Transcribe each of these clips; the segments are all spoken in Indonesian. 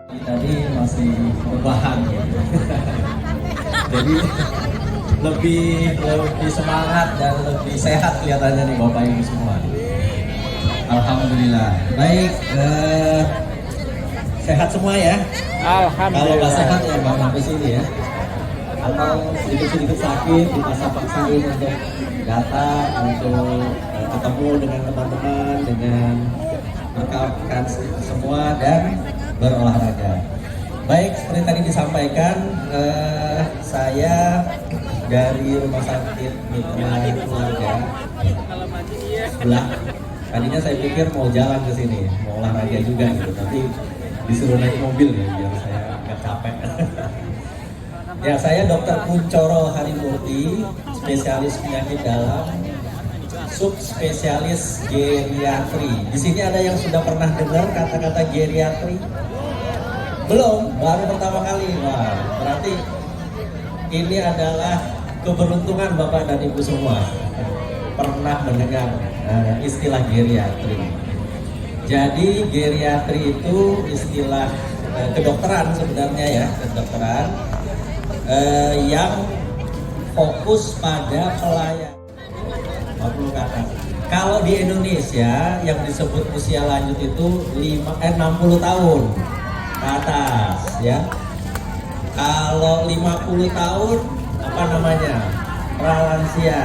Tadi masih rebahan ya. Jadi lebih semangat dan lebih sehat kelihatannya nih Bapak Ibu semua. Alhamdulillah. Baik, sehat semua ya. Alhamdulillah. Kalau nggak sehat ya nggak sampai sini ya. Atau sedikit-sedikit sakit dipaksa-paksain untuk datang, untuk ketemu dengan teman-teman, dengan rekan-rekan semua dan berolahraga. Baik, seperti tadi disampaikan, saya dari Rumah Sakit Mitra Keluarga sebelah. Tadinya saya pikir mau jalan ke sini, mau olahraga juga gitu, tapi disuruh naik mobil ya biar saya nggak capek. Ya, saya Dr. Kuncoro Harimurti, spesialis penyakit dalam, subspesialis geriatri. Di sini ada yang sudah pernah dengar kata-kata geriatri? Belum, baru pertama kali. Wah, berarti ini adalah keberuntungan Bapak dan Ibu semua pernah mendengar istilah geriatri. Jadi geriatri itu istilah kedokteran sebenarnya ya, kedokteran yang fokus pada pelayanan. 40 ke atas. Kalau di Indonesia yang disebut usia lanjut itu 60 tahun ke atas ya. Kalau 50 tahun apa namanya? Pralansia.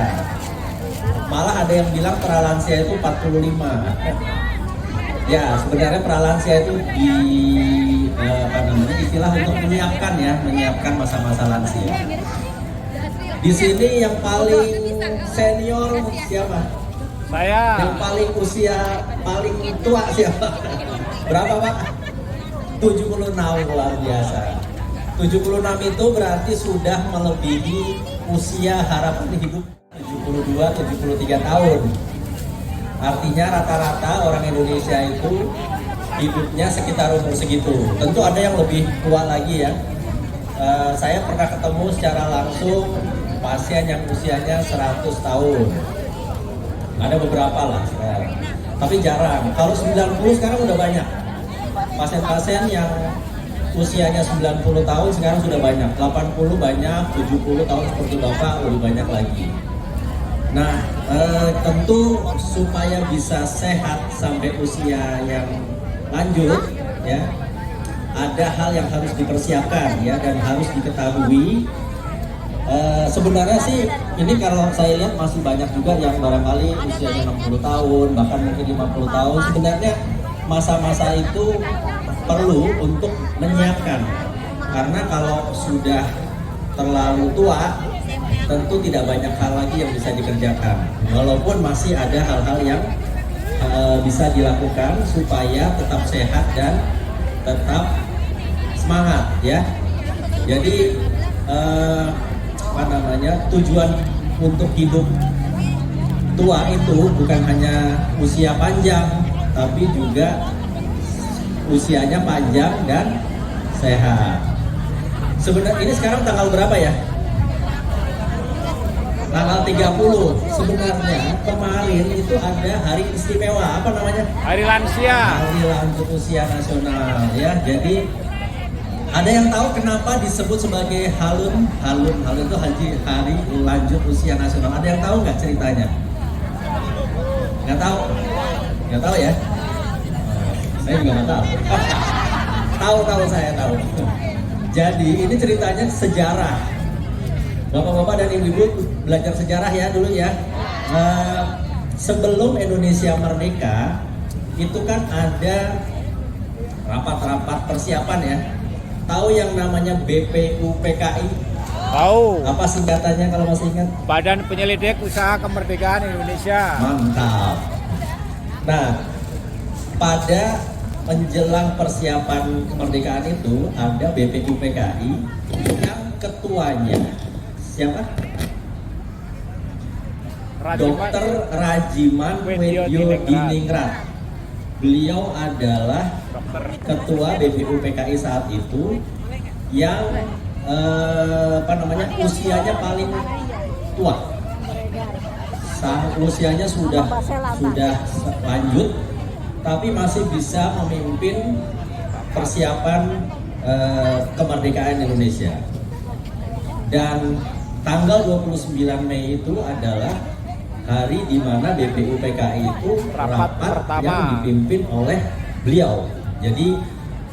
Malah ada yang bilang pralansia itu 45. Ya, sebenarnya pralansia itu istilah untuk menyiapkan masa-masa lansia. Di sini yang paling senior siapa? Saya. Yang paling usia paling tua siapa? Berapa Pak? 76, luar biasa. 76 itu berarti sudah melebihi usia harapan hidup 72-73 tahun. Artinya rata-rata orang Indonesia itu hidupnya sekitar umur segitu. Tentu ada yang lebih tua lagi ya. Saya pernah ketemu secara langsung pasien yang usianya 100 tahun. Ada beberapa lah sekarang. Tapi jarang. Kalau 90 sekarang udah banyak. Pasien-pasien yang usianya 90 tahun sekarang sudah banyak. 80 banyak, 70 tahun seperti Bapak lebih banyak lagi. Nah, tentu supaya bisa sehat sampai usia yang lanjut ya, ada hal yang harus dipersiapkan ya dan harus diketahui. Sebenarnya sih ini kalau saya lihat masih banyak juga yang barangkali usianya 60 tahun bahkan mungkin 50 tahun. Sebenarnya masa-masa itu perlu untuk menyiapkan, karena kalau sudah terlalu tua tentu tidak banyak hal lagi yang bisa dikerjakan, walaupun masih ada hal-hal yang bisa dilakukan supaya tetap sehat dan tetap semangat ya. Jadi tujuan untuk hidup tua itu bukan hanya usia panjang, tapi juga usianya panjang dan sehat. Sebenarnya ini sekarang tanggal berapa ya? Tanggal 30. Sebenarnya kemarin itu ada hari istimewa, apa namanya? Hari lansia. Hari lanjut usia nasional ya. Jadi ada yang tahu kenapa disebut sebagai halun itu hari lanjut usia nasional? Ada yang tahu nggak ceritanya? Nggak tahu? Nggak tahu ya? Saya juga nggak tahu. Saya tahu. Jadi ini ceritanya sejarah. Bapak-bapak dan ibu-ibu belajar sejarah ya dulu ya. Sebelum Indonesia merdeka, itu kan ada rapat-rapat persiapan ya. Tahu yang namanya BPUPKI? Tahu. Apa singkatannya kalau masih ingat? Badan Penyelidik Usaha Kemerdekaan Indonesia. Mantap. Nah, pada menjelang persiapan kemerdekaan itu ada BPUPKI yang ketuanya siapa? Dr. Rajiman Weddiodiningrat. Beliau adalah ketua BPUPKI saat itu yang usianya paling tua. Usianya sudah lanjut, tapi masih bisa memimpin persiapan kemerdekaan Indonesia. Dan tanggal 29 Mei itu adalah hari di mana BPUPKI itu rapat yang dipimpin oleh beliau. Jadi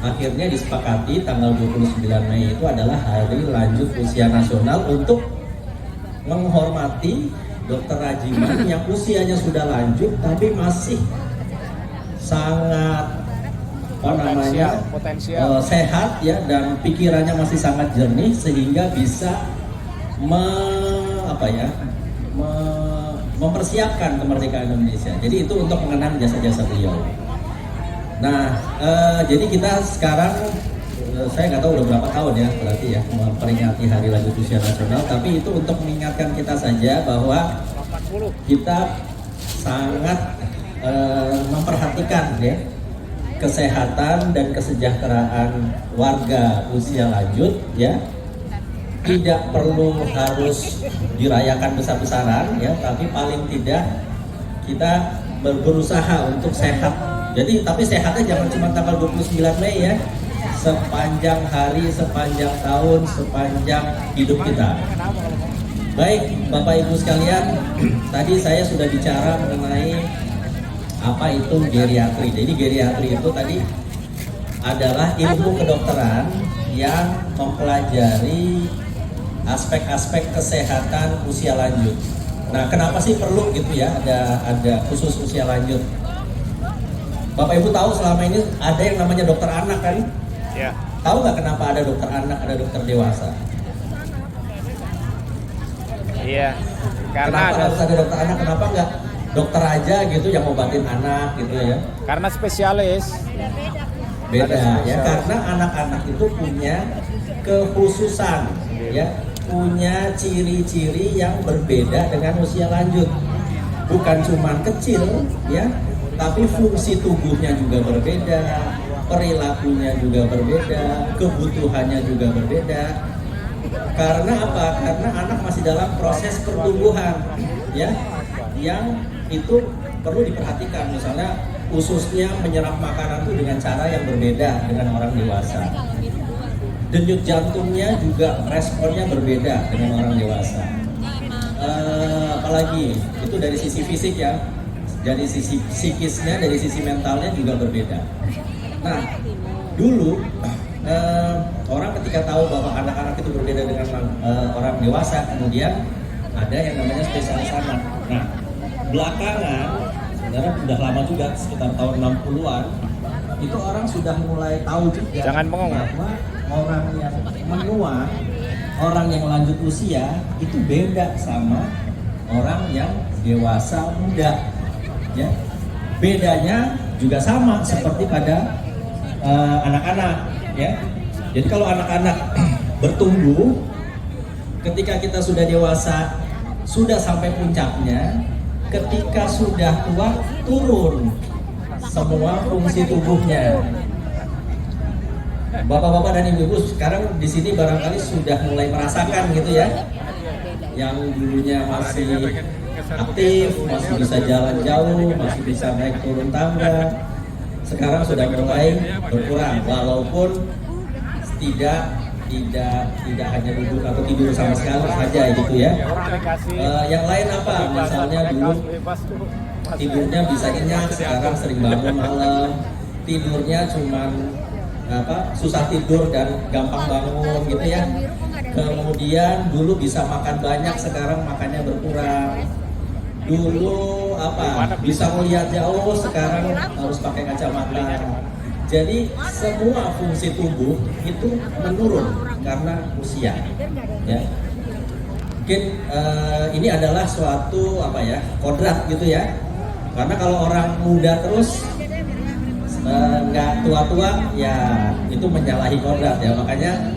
akhirnya disepakati tanggal 29 Mei itu adalah hari lanjut usia nasional untuk menghormati Dr. Rajiman yang usianya sudah lanjut tapi masih sangat sehat ya, dan pikirannya masih sangat jernih sehingga bisa mempersiapkan kemerdekaan Indonesia. Jadi itu untuk mengenang jasa-jasa beliau. Nah, jadi kita sekarang saya nggak tahu udah berapa tahun ya berarti ya memperingati Hari Lanjut Usia Nasional, tapi itu untuk mengingatkan kita saja bahwa kita sangat memperhatikan ya kesehatan dan kesejahteraan warga usia lanjut ya. Tidak perlu harus dirayakan besar-besaran ya, tapi paling tidak kita berusaha untuk sehat. Jadi tapi sehatnya jangan cuma tanggal 29 Mei ya, sepanjang hari, sepanjang tahun, sepanjang hidup kita. Baik Bapak Ibu sekalian, tadi saya sudah bicara mengenai apa itu geriatri. Jadi geriatri itu tadi adalah ilmu kedokteran yang mempelajari aspek-aspek kesehatan usia lanjut. Nah, kenapa sih perlu gitu ya ada khusus usia lanjut? Bapak Ibu tahu selama ini ada yang namanya dokter anak kan? Ya. Tahu nggak kenapa ada dokter anak, ada dokter dewasa? Iya. Karena harus ada dokter anak, kenapa nggak dokter aja gitu yang obatin anak gitu ya? Karena spesialis. Beda ya, karena anak-anak itu punya kekhususan ya, punya ciri-ciri yang berbeda dengan usia lanjut. Bukan cuma kecil ya, tapi fungsi tubuhnya juga berbeda, perilakunya juga berbeda, kebutuhannya juga berbeda. Karena apa? Karena anak masih dalam proses pertumbuhan ya, yang itu perlu diperhatikan. Misalnya ususnya menyerap makanan itu dengan cara yang berbeda dengan orang dewasa. Denyut jantungnya juga responnya berbeda dengan orang dewasa. Apalagi itu dari sisi fisik ya, dari sisi psikisnya, dari sisi mentalnya juga berbeda. Nah, dulu orang ketika tahu bahwa anak-anak itu berbeda dengan orang dewasa, kemudian ada yang namanya spesialis anak. Nah, belakangan, sebenarnya udah lama juga, sekitar tahun 60-an, itu orang sudah mulai tahu juga. Jangan bengong. Bahwa orang yang menua, orang yang lanjut usia itu beda sama orang yang dewasa muda. Ya, bedanya juga sama seperti pada anak-anak. Ya, jadi kalau anak-anak bertumbuh, ketika kita sudah dewasa, sudah sampai puncaknya. Ketika sudah tua, turun semua fungsi tubuhnya. Bapak-bapak dan ibu-ibu sekarang di sini barangkali sudah mulai merasakan gitu ya, yang dulunya masih aktif, masih bisa jalan jauh, masih bisa naik turun tangga, sekarang sudah mulai berkurang, walaupun tidak hanya duduk atau tidur sama sekali saja gitu ya. Yang lain apa? Misalnya dulu tidurnya bisa nyenyak, sekarang sering bangun malam, tidurnya cuman susah tidur dan gampang bangun gitu ya. Kemudian dulu bisa makan banyak, sekarang makannya berkurang. Dulu bisa melihat jauh, sekarang harus pakai kacamata. Jadi semua fungsi tubuh itu menurun karena usia. Ya. Mungkin ini adalah suatu kodrat gitu ya. Karena kalau orang muda terus nggak tua-tua, ya itu menyalahi kodrat ya. Makanya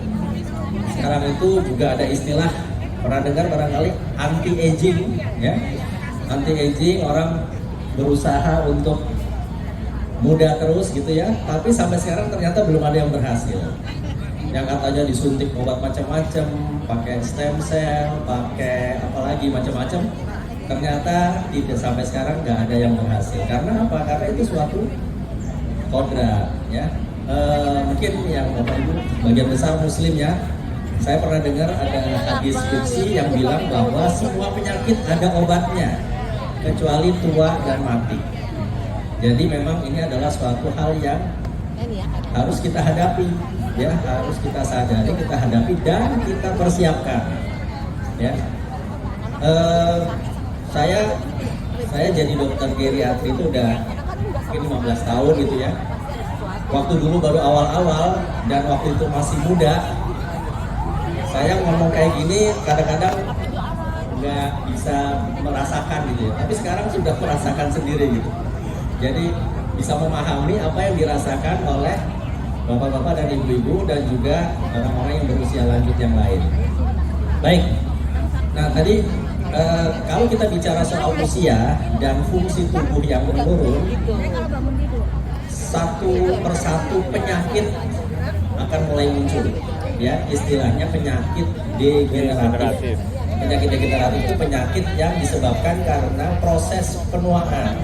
sekarang itu juga ada istilah, pernah dengar barangkali, anti aging ya. Anti aging, orang berusaha untuk muda terus gitu ya, tapi sampai sekarang ternyata belum ada yang berhasil. Yang katanya disuntik obat macam-macam, pakai stem cell, pakai apalagi macam-macam, ternyata tidak, sampai sekarang nggak ada yang berhasil. Karena apa? Karena itu suatu kodrat ya. Mungkin yang Bapak Ibu bagian besar Muslim ya. Saya pernah dengar ada hadis qudsi yang bilang bahwa semua penyakit ada obatnya kecuali tua dan mati. Jadi memang ini adalah suatu hal yang harus kita hadapi, ya, harus kita sadari, kita hadapi dan kita persiapkan. Ya, saya jadi dokter geriatri itu udah mungkin 15 tahun gitu ya. Waktu dulu baru awal-awal dan waktu itu masih muda, saya ngomong kayak gini kadang-kadang nggak bisa merasakan gitu ya. Tapi sekarang sudah merasakan sendiri gitu. Jadi bisa memahami apa yang dirasakan oleh bapak-bapak dan ibu-ibu dan juga orang-orang yang berusia lanjut yang lain. Baik. Nah tadi kalau kita bicara soal usia dan fungsi tubuh yang menurun, satu persatu penyakit akan mulai muncul, ya, istilahnya penyakit degeneratif. Penyakit degeneratif itu penyakit yang disebabkan karena proses penuaan,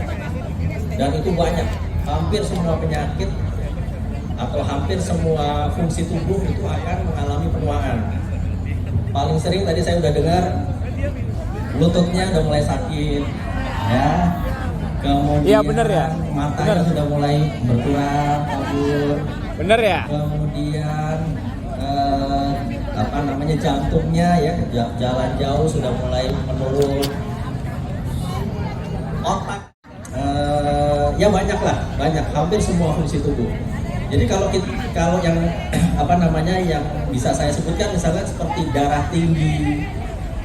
dan itu banyak, hampir semua penyakit atau hampir semua fungsi tubuh itu akan mengalami penuaan. Paling sering tadi saya udah dengar lututnya udah mulai sakit, ya. Kemudian iya, bener ya? matanya sudah mulai berkurang, kabur. Bener ya? Kemudian jantungnya ya jalan jauh sudah mulai menurun. Otak ya banyak, hampir semua fungsi tubuh. Jadi kalau yang yang bisa saya sebutkan misalnya seperti darah tinggi,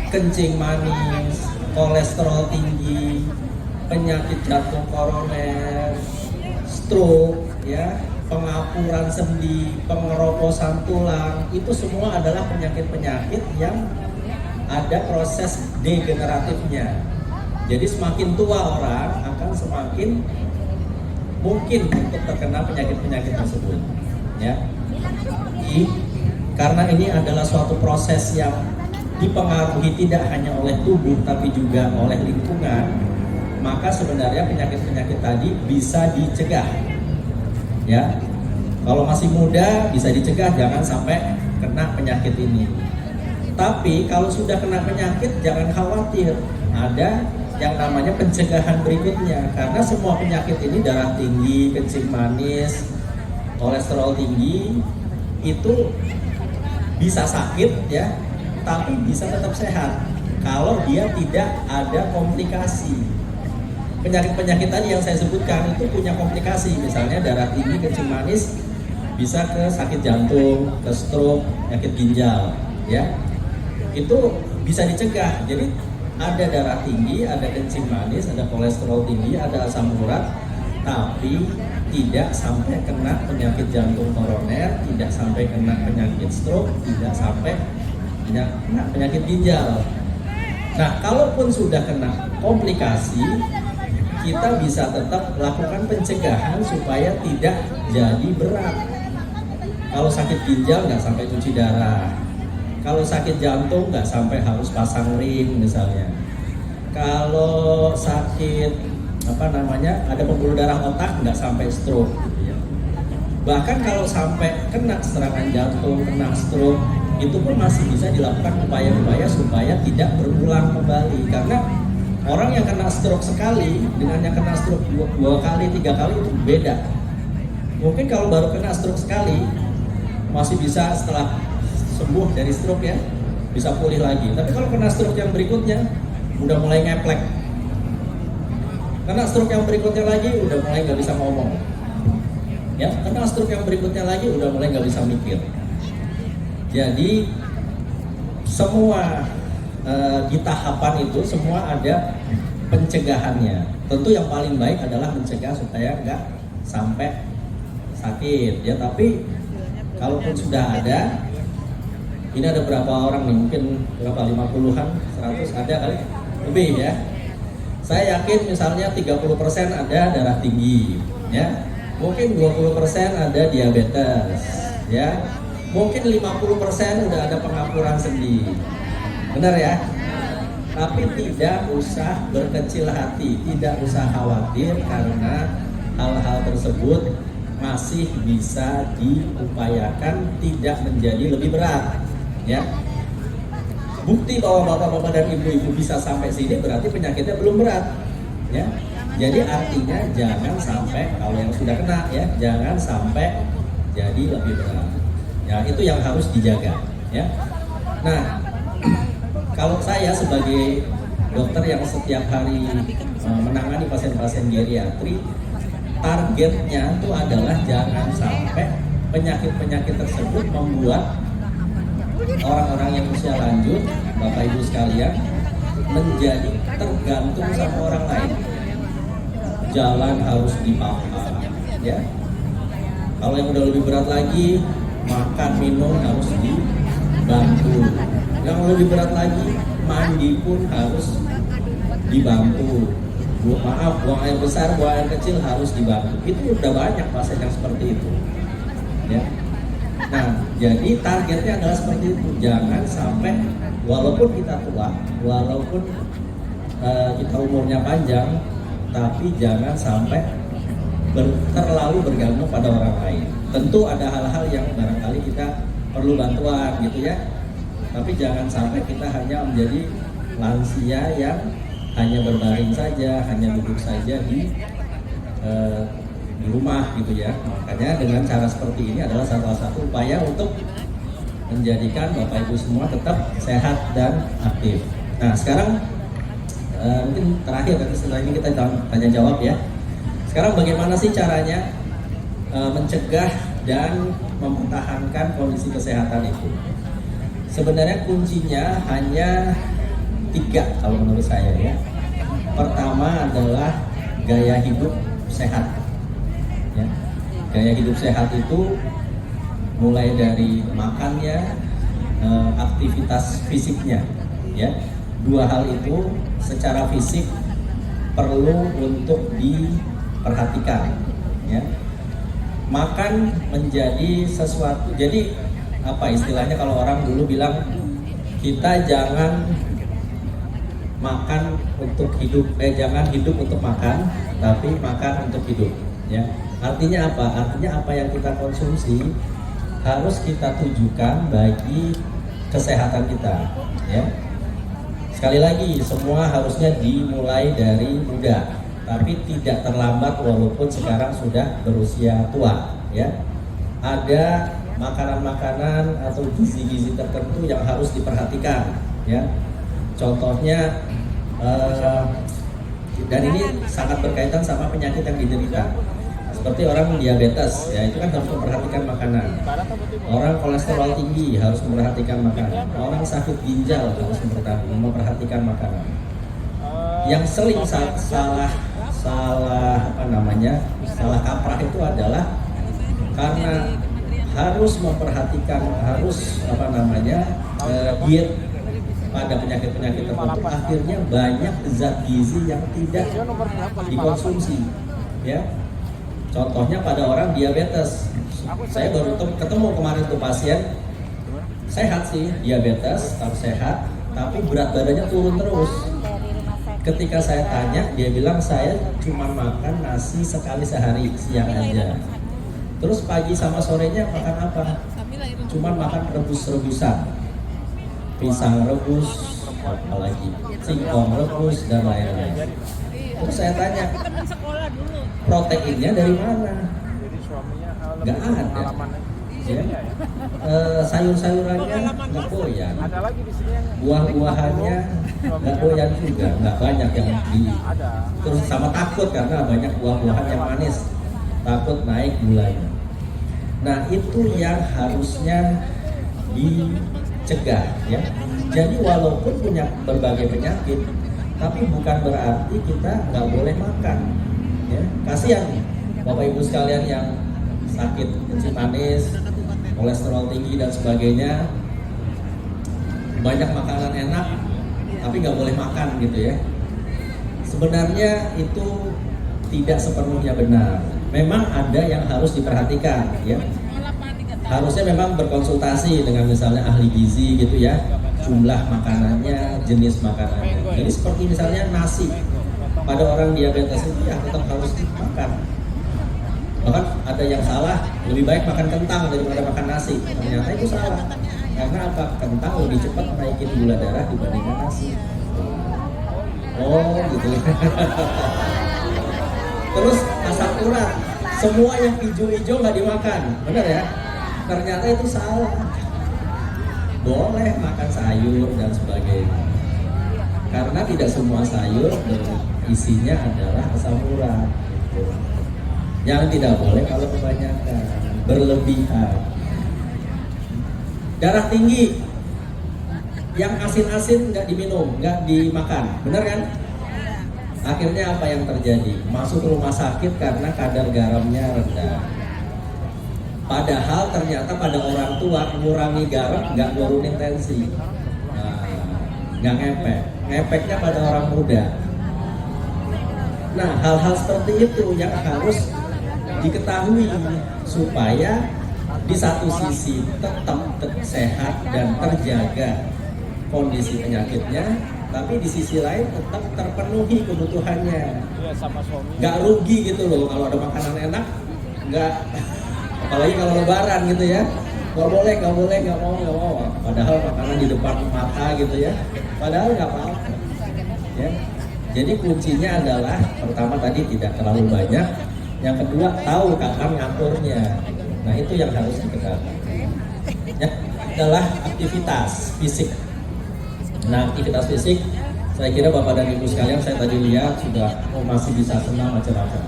kencing manis, kolesterol tinggi, penyakit jantung koroner, stroke, ya, pengapuran sendi, pengeroposan tulang, itu semua adalah penyakit-penyakit yang ada proses degeneratifnya. Jadi semakin tua orang akan semakin mungkin untuk terkena penyakit-penyakit tersebut, ya. Karena ini adalah suatu proses yang dipengaruhi tidak hanya oleh tubuh tapi juga oleh lingkungan, maka sebenarnya penyakit-penyakit tadi bisa dicegah. Ya, kalau masih muda bisa dicegah, jangan sampai kena penyakit ini. Tapi kalau sudah kena penyakit jangan khawatir, ada yang namanya pencegahan berikutnya. Karena semua penyakit ini, darah tinggi, kencing manis, kolesterol tinggi, itu bisa sakit ya, tapi bisa tetap sehat kalau dia tidak ada komplikasi. Penyakit-penyakit tadi yang saya sebutkan itu punya komplikasi, misalnya darah tinggi, kencing manis, bisa ke sakit jantung, ke stroke, penyakit ginjal, ya. Itu bisa dicegah. Jadi ada darah tinggi, ada kencing manis, ada kolesterol tinggi, ada asam urat, tapi tidak sampai kena penyakit jantung koroner, tidak sampai kena penyakit stroke, tidak sampai kena penyakit ginjal. Nah, kalaupun sudah kena komplikasi, kita bisa tetap lakukan pencegahan supaya tidak jadi berat. Kalau sakit ginjal nggak sampai cuci darah. Kalau sakit jantung nggak sampai harus pasang ring misalnya. Kalau sakit ada pembuluh darah otak nggak sampai stroke. Gitu ya. Bahkan kalau sampai kena serangan jantung, kena stroke, itu pun masih bisa dilakukan upaya-upaya supaya tidak berulang kembali. Karena orang yang kena stroke sekali dengan yang kena stroke dua kali, 3 kali itu beda. Mungkin kalau baru kena stroke sekali masih bisa setelah sembuh dari stroke ya, bisa pulih lagi. Tapi kalau kena stroke yang berikutnya udah mulai ngeplek. Kena stroke yang berikutnya lagi udah mulai nggak bisa ngomong. Ya, kena stroke yang berikutnya lagi udah mulai nggak bisa mikir. Jadi semua di tahapan itu semua ada pencegahannya. Tentu yang paling baik adalah mencegah supaya nggak sampai sakit ya. Tapi kalaupun sudah ada, ini ada berapa orang nih, mungkin berapa, 50-an, 100 ada kali lebih ya. Saya yakin misalnya 30% ada darah tinggi ya. Mungkin 20% ada diabetes ya. Mungkin 50% udah ada pengapuran sendi. Benar ya? Tapi tidak usah berkecil hati, tidak usah khawatir karena hal-hal tersebut masih bisa diupayakan tidak menjadi lebih berat, ya. Bukti bahwa bapak-bapak dan ibu-ibu bisa sampai sini berarti penyakitnya belum berat, ya. Jadi artinya jangan sampai kalau yang sudah kena, ya, jangan sampai jadi lebih berat. Ya, itu yang harus dijaga, ya. Nah, kalau saya sebagai dokter yang setiap hari menangani pasien-pasien geriatri, targetnya itu adalah jangan sampai penyakit-penyakit tersebut membuat orang-orang yang usia lanjut, Bapak Ibu sekalian, menjadi tergantung sama orang lain. Jalan harus dipaham, ya. Kalau yang udah lebih berat lagi, makan minum harus dibantu. Yang lebih berat lagi, mandi pun harus dibantu. Maaf, buang air besar, buang air kecil harus dibantu. Itu udah banyak pasien yang seperti itu, ya. Nah, jadi targetnya adalah seperti itu. Jangan sampai walaupun kita tua, walaupun kita umurnya panjang, tapi jangan sampai terlalu bergantung pada orang lain. Tentu ada hal-hal yang barangkali kita perlu bantuan gitu ya. Tapi jangan sampai kita hanya menjadi lansia yang hanya berbaring saja, hanya duduk saja di rumah gitu ya. Makanya dengan cara seperti ini adalah salah satu upaya untuk menjadikan Bapak Ibu semua tetap sehat dan aktif. Nah sekarang mungkin terakhir, nanti setelah ini kita tanya jawab ya. Sekarang bagaimana sih caranya mencegah dan mempertahankan kondisi kesehatan itu? Sebenarnya kuncinya hanya 3 kalau menurut saya ya. Pertama adalah gaya hidup sehat. Ya. Gaya hidup sehat itu mulai dari makannya, aktivitas fisiknya. Ya. 2 hal itu secara fisik perlu untuk diperhatikan. Ya. Makan menjadi sesuatu. Jadi apa istilahnya kalau orang dulu bilang kita jangan makan untuk hidup, jangan hidup untuk makan, tapi makan untuk hidup. Ya, artinya apa? Artinya apa yang kita konsumsi harus kita tujukan bagi kesehatan kita. Ya, sekali lagi semua harusnya dimulai dari muda, tapi tidak terlambat walaupun sekarang sudah berusia tua. Ya, ada makanan-makanan atau gizi-gizi tertentu yang harus diperhatikan. Ya. Contohnya dan ini sangat berkaitan sama penyakit yang diderita. Seperti orang diabetes, ya itu kan harus memperhatikan makanan. Orang kolesterol tinggi harus memperhatikan makanan. Orang sakit ginjal harus memperhatikan makanan. Yang sering salah kaprah itu adalah karena harus memperhatikan diet pada penyakit-penyakit tertentu, akhirnya banyak zat gizi yang tidak dikonsumsi. Ya, contohnya pada orang diabetes. Saya baru ketemu kemarin tuh pasien sehat sih, diabetes, tetap sehat, tapi berat badannya turun terus. Ketika saya tanya, dia bilang saya cuma makan nasi sekali sehari, siang aja. Terus pagi sama sorenya makan apa? Cuma makan rebus-rebusan. Pisang rebus, apalagi singkong rebus dan lain-lain. Terus saya tanya, proteinnya dari mana? Nggak ada. Ya. Sayur-sayurannya nggak goyang, buah-buahannya nggak goyang juga, nggak banyak yang terus sama takut karena banyak buah-buahan yang manis, takut naik gulanya. Nah itu yang harusnya dicegah ya. Jadi walaupun punya berbagai penyakit, tapi bukan berarti kita nggak boleh makan. Ya, kasihan Bapak Ibu sekalian yang sakit kencing manis, kolesterol tinggi dan sebagainya, banyak makanan enak, tapi nggak boleh makan gitu ya. Sebenarnya itu tidak sepenuhnya benar. Memang ada yang harus diperhatikan ya. Harusnya memang berkonsultasi dengan misalnya ahli gizi gitu ya, jumlah makanannya, jenis makanannya. Jadi seperti misalnya nasi, pada orang diabetes itu ya tetap harus makan. Bahkan ada yang salah, lebih baik makan kentang daripada makan nasi. Ternyata itu salah. Karena apa? Kentang lebih cepat naikin gula darah dibandingkan nasi. Oh gitu. Terus asam urat, semua yang hijau-hijau nggak dimakan, benar ya? Ternyata itu salah. Boleh makan sayur dan sebagainya. Karena tidak semua sayur isinya adalah asam urat. Yang tidak boleh kalau kebanyakan, berlebihan. Darah tinggi, yang asin-asin nggak diminum, nggak dimakan, benar kan? Akhirnya apa yang terjadi? Masuk rumah sakit karena kadar garamnya rendah. Padahal ternyata pada orang tua mengurangi garam nggak nurunin tensi, nggak ngepek. Ngepeknya pada orang muda. Nah, hal-hal seperti itu yang harus diketahui supaya di satu sisi tetap sehat dan terjaga kondisi penyakitnya, tapi di sisi lain tetap terpenuhi kebutuhannya. Nggak rugi gitu loh kalau ada makanan enak, nggak, apalagi kalau lebaran gitu ya, nggak mau. Padahal makanan di depan mata gitu ya, padahal nggak apa-apa. Ya. Jadi kuncinya adalah pertama tadi tidak terlalu banyak, yang kedua tahu kapan ngaturnya. Nah itu yang harus diketahui. Ya, adalah aktivitas fisik. Nah, aktivitas fisik, saya kira Bapak dan Ibu sekalian, saya tadi lihat sudah masih bisa senam macam-macam.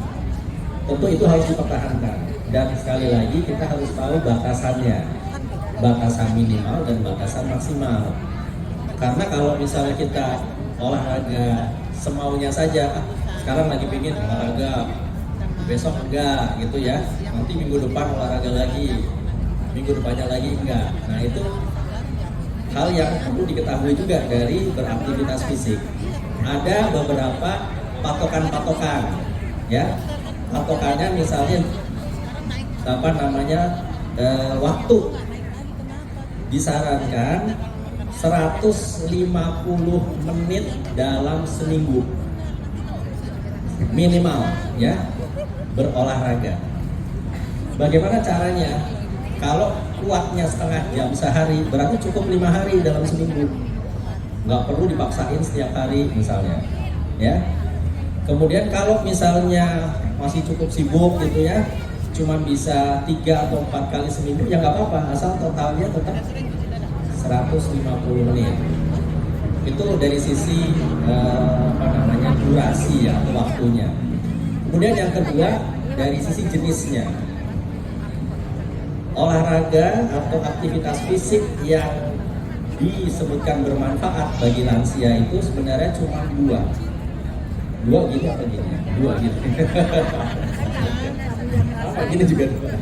Tentu itu harus dipertahankan. Dan sekali lagi kita harus tahu batasannya, batasan minimal dan batasan maksimal. Karena kalau misalnya kita olahraga semaunya saja, sekarang lagi pengen olahraga, besok enggak gitu ya, nanti minggu depan olahraga lagi, minggu depannya lagi enggak. Nah itu hal yang perlu diketahui juga dari beraktivitas fisik. Ada beberapa patokan-patokan, ya. Patokannya misalnya apa namanya, waktu disarankan 150 menit dalam seminggu minimal, ya, berolahraga. Bagaimana caranya? Kalau kuatnya setengah jam sehari, berarti cukup 5 hari dalam seminggu. Nggak perlu dipaksain setiap hari misalnya, ya. Kemudian kalau misalnya masih cukup sibuk gitu ya, cuma bisa 3 atau 4 kali seminggu, ya nggak apa-apa, asal totalnya tetap 150 menit. Itu dari sisi durasi ya, atau waktunya. Kemudian yang kedua dari sisi jenisnya. Olahraga atau aktivitas fisik yang disebutkan bermanfaat bagi lansia itu sebenarnya cuma dua gini apa gini? Dua gitu. Apa gini juga dua.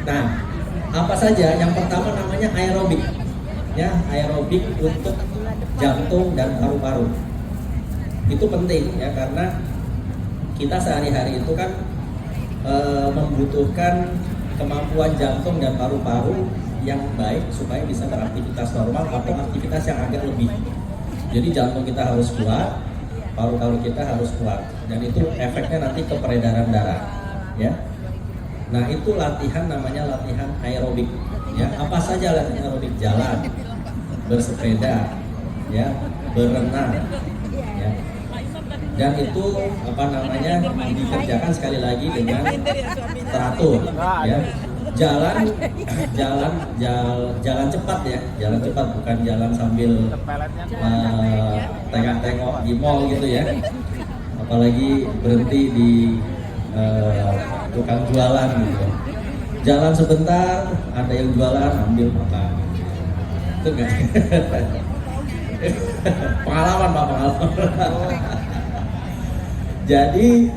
Nah, apa saja? Yang pertama namanya aerobik, ya, aerobik untuk jantung dan paru-paru. Itu penting ya, karena kita sehari-hari itu kan membutuhkan kemampuan jantung dan paru-paru yang baik supaya bisa beraktivitas normal atau aktivitas yang agak lebih. Jadi jantung kita harus kuat, paru-paru kita harus kuat, dan itu efeknya nanti ke peredaran darah, ya. Nah itu latihan, namanya latihan aerobik, ya. Apa saja latihan aerobik? Jalan, bersepeda, ya, berenang, ya. Dan itu apa namanya, dikerjakan sekali lagi dengan teratur, ya. Jalan cepat ya, jalan cepat, bukan jalan sambil tengok-tengok di mall gitu ya, apalagi berhenti di tukang jualan gitu. Jalan sebentar, ada yang jualan, ambil makan, itu enggak. Pengalaman Pak, pengalaman. Jadi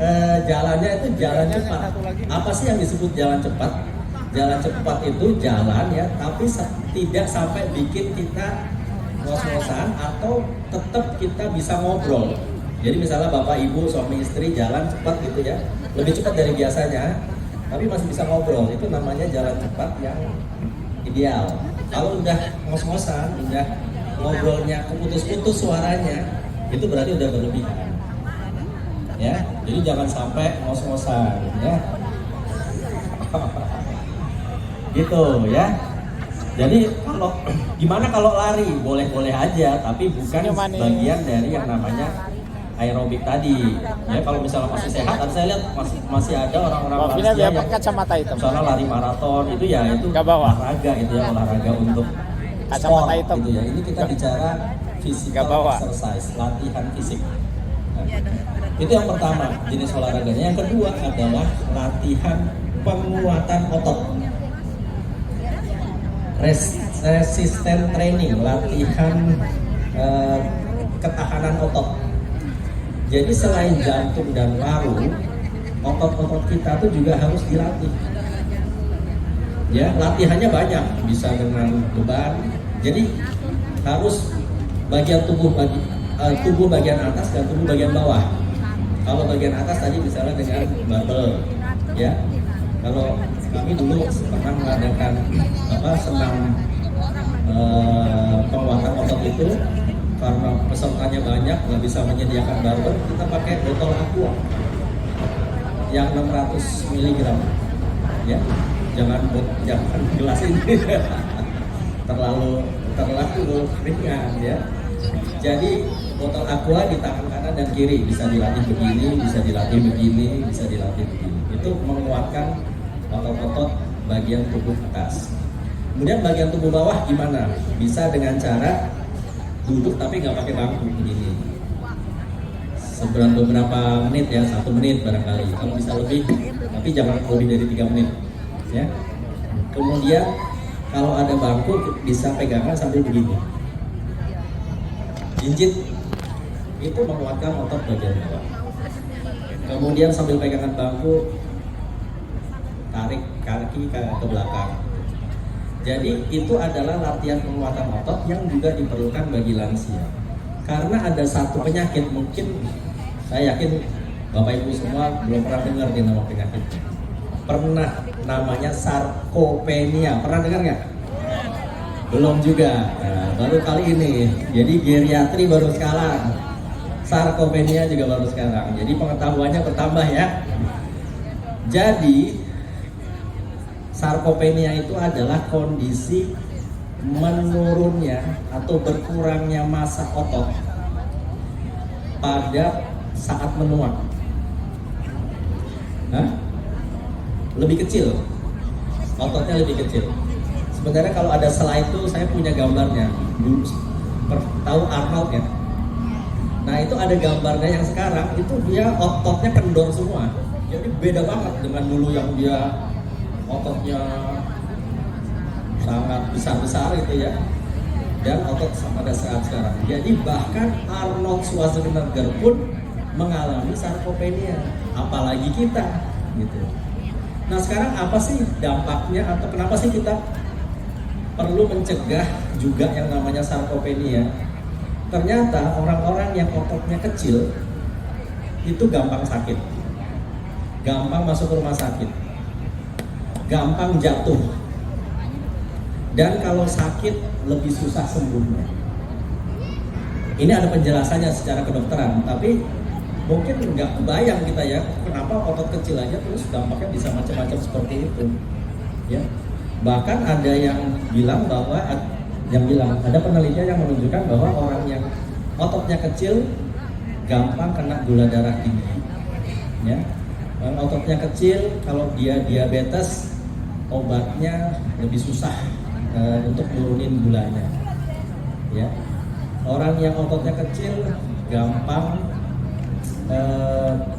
jalannya itu jalan cepat. Apa sih yang disebut jalan cepat? Jalan cepat itu jalan ya, tapi tidak sampai bikin kita ngos-ngosan atau tetap kita bisa ngobrol. Jadi misalnya bapak ibu suami istri jalan cepat gitu ya, lebih cepat dari biasanya, tapi masih bisa ngobrol. Itu namanya jalan cepat yang ideal. Kalau udah ngos-ngosan, udah ngobrolnya keputus-putus suaranya, itu berarti udah berlebihan. Ya, jadi jangan sampai ngos-ngosan ya. Gitu ya. Jadi kalau gimana kalau lari boleh-boleh aja, tapi bukan bagian dari yang namanya aerobik tadi. Ya kalau misalnya masih sehat, saya lihat masih ada orang-orang lansia yang kacamata hitam. misalnya lari maraton itu ya itu Nggak bawa. olahraga itu ya, olahraga untuk Kacamata sport hitam. gitu ya. Ini kita bicara physical Nggak bawa. exercise, latihan fisik. Nah, itu yang pertama jenis olahraganya. Yang kedua adalah latihan penguatan otot. Resisten training, latihan ketahanan otot. Jadi selain jantung dan paru, otot-otot kita tuh juga harus dilatih. Ya, latihannya banyak, bisa dengan beban. Jadi harus bagian tubuh bagian atas dan tubuh bagian bawah. Kalau bagian atas tadi misalnya dengan barbel, ya. Kalau kami dulu pernah mengadakan senam penguatan otot itu, karena pesertanya banyak nggak bisa menyediakan barbel, kita pakai botol aqua yang 600 mg, ya. Jangan gelas ini terlalu ringan ya. Jadi botol aqua di tangan kanan dan kiri, bisa dilatih begini, bisa dilatih begini, bisa dilatih begini. Itu menguatkan otot-otot bagian tubuh atas. Kemudian bagian tubuh bawah gimana? Bisa dengan cara duduk tapi nggak pakai bangku begini. Beberapa menit ya, 1 menit barangkali. Kalau bisa lebih, tapi jangan lebih dari 3 menit. Ya. Kemudian kalau ada bangku bisa pegangan sambil begini. Jinjit itu menguatkan otot bagian bawah. Kemudian sambil pegangan bangku, tarik kaki ke belakang. Jadi itu adalah latihan penguatan otot yang juga diperlukan bagi lansia. Karena ada satu penyakit, mungkin saya yakin Bapak Ibu semua belum pernah dengar di nama penyakit. Pernah, namanya sarkopenia. Pernah dengar nggak? Belum juga. Nah, baru kali ini. Jadi geriatri baru sekarang. Sarkopenia juga baru sekarang. Jadi pengetahuannya bertambah ya. Jadi sarkopenia itu adalah kondisi menurunnya atau berkurangnya massa otot pada saat menua. Lebih kecil, ototnya lebih kecil. Sebenarnya kalau ada slide itu saya punya gambarnya. Tahu Arnold ya? Nah itu ada gambarnya yang sekarang itu dia ototnya kendor semua. Jadi beda banget dengan dulu yang dia ototnya sangat besar-besar itu ya, dan otot pada saat sekarang. Jadi bahkan Arnold Schwarzenegger pun mengalami sarkopenia, apalagi kita gitu. Nah sekarang apa sih dampaknya atau kenapa sih kita perlu mencegah juga yang namanya sarkopenia? Ternyata orang-orang yang ototnya kecil itu gampang sakit, gampang masuk rumah sakit, gampang jatuh, dan kalau sakit lebih susah sembuhnya. Ini ada penjelasannya secara kedokteran, tapi mungkin nggak kebayang kita ya kenapa otot kecil aja terus dampaknya bisa macam-macam seperti itu. Ya, bahkan ada yang bilang bahwa ada penelitian yang menunjukkan bahwa orang yang ototnya kecil gampang kena gula darah tinggi. Ya, ototnya kecil kalau dia diabetes obatnya lebih susah untuk nurunin gulanya. Ya, orang yang ototnya kecil gampang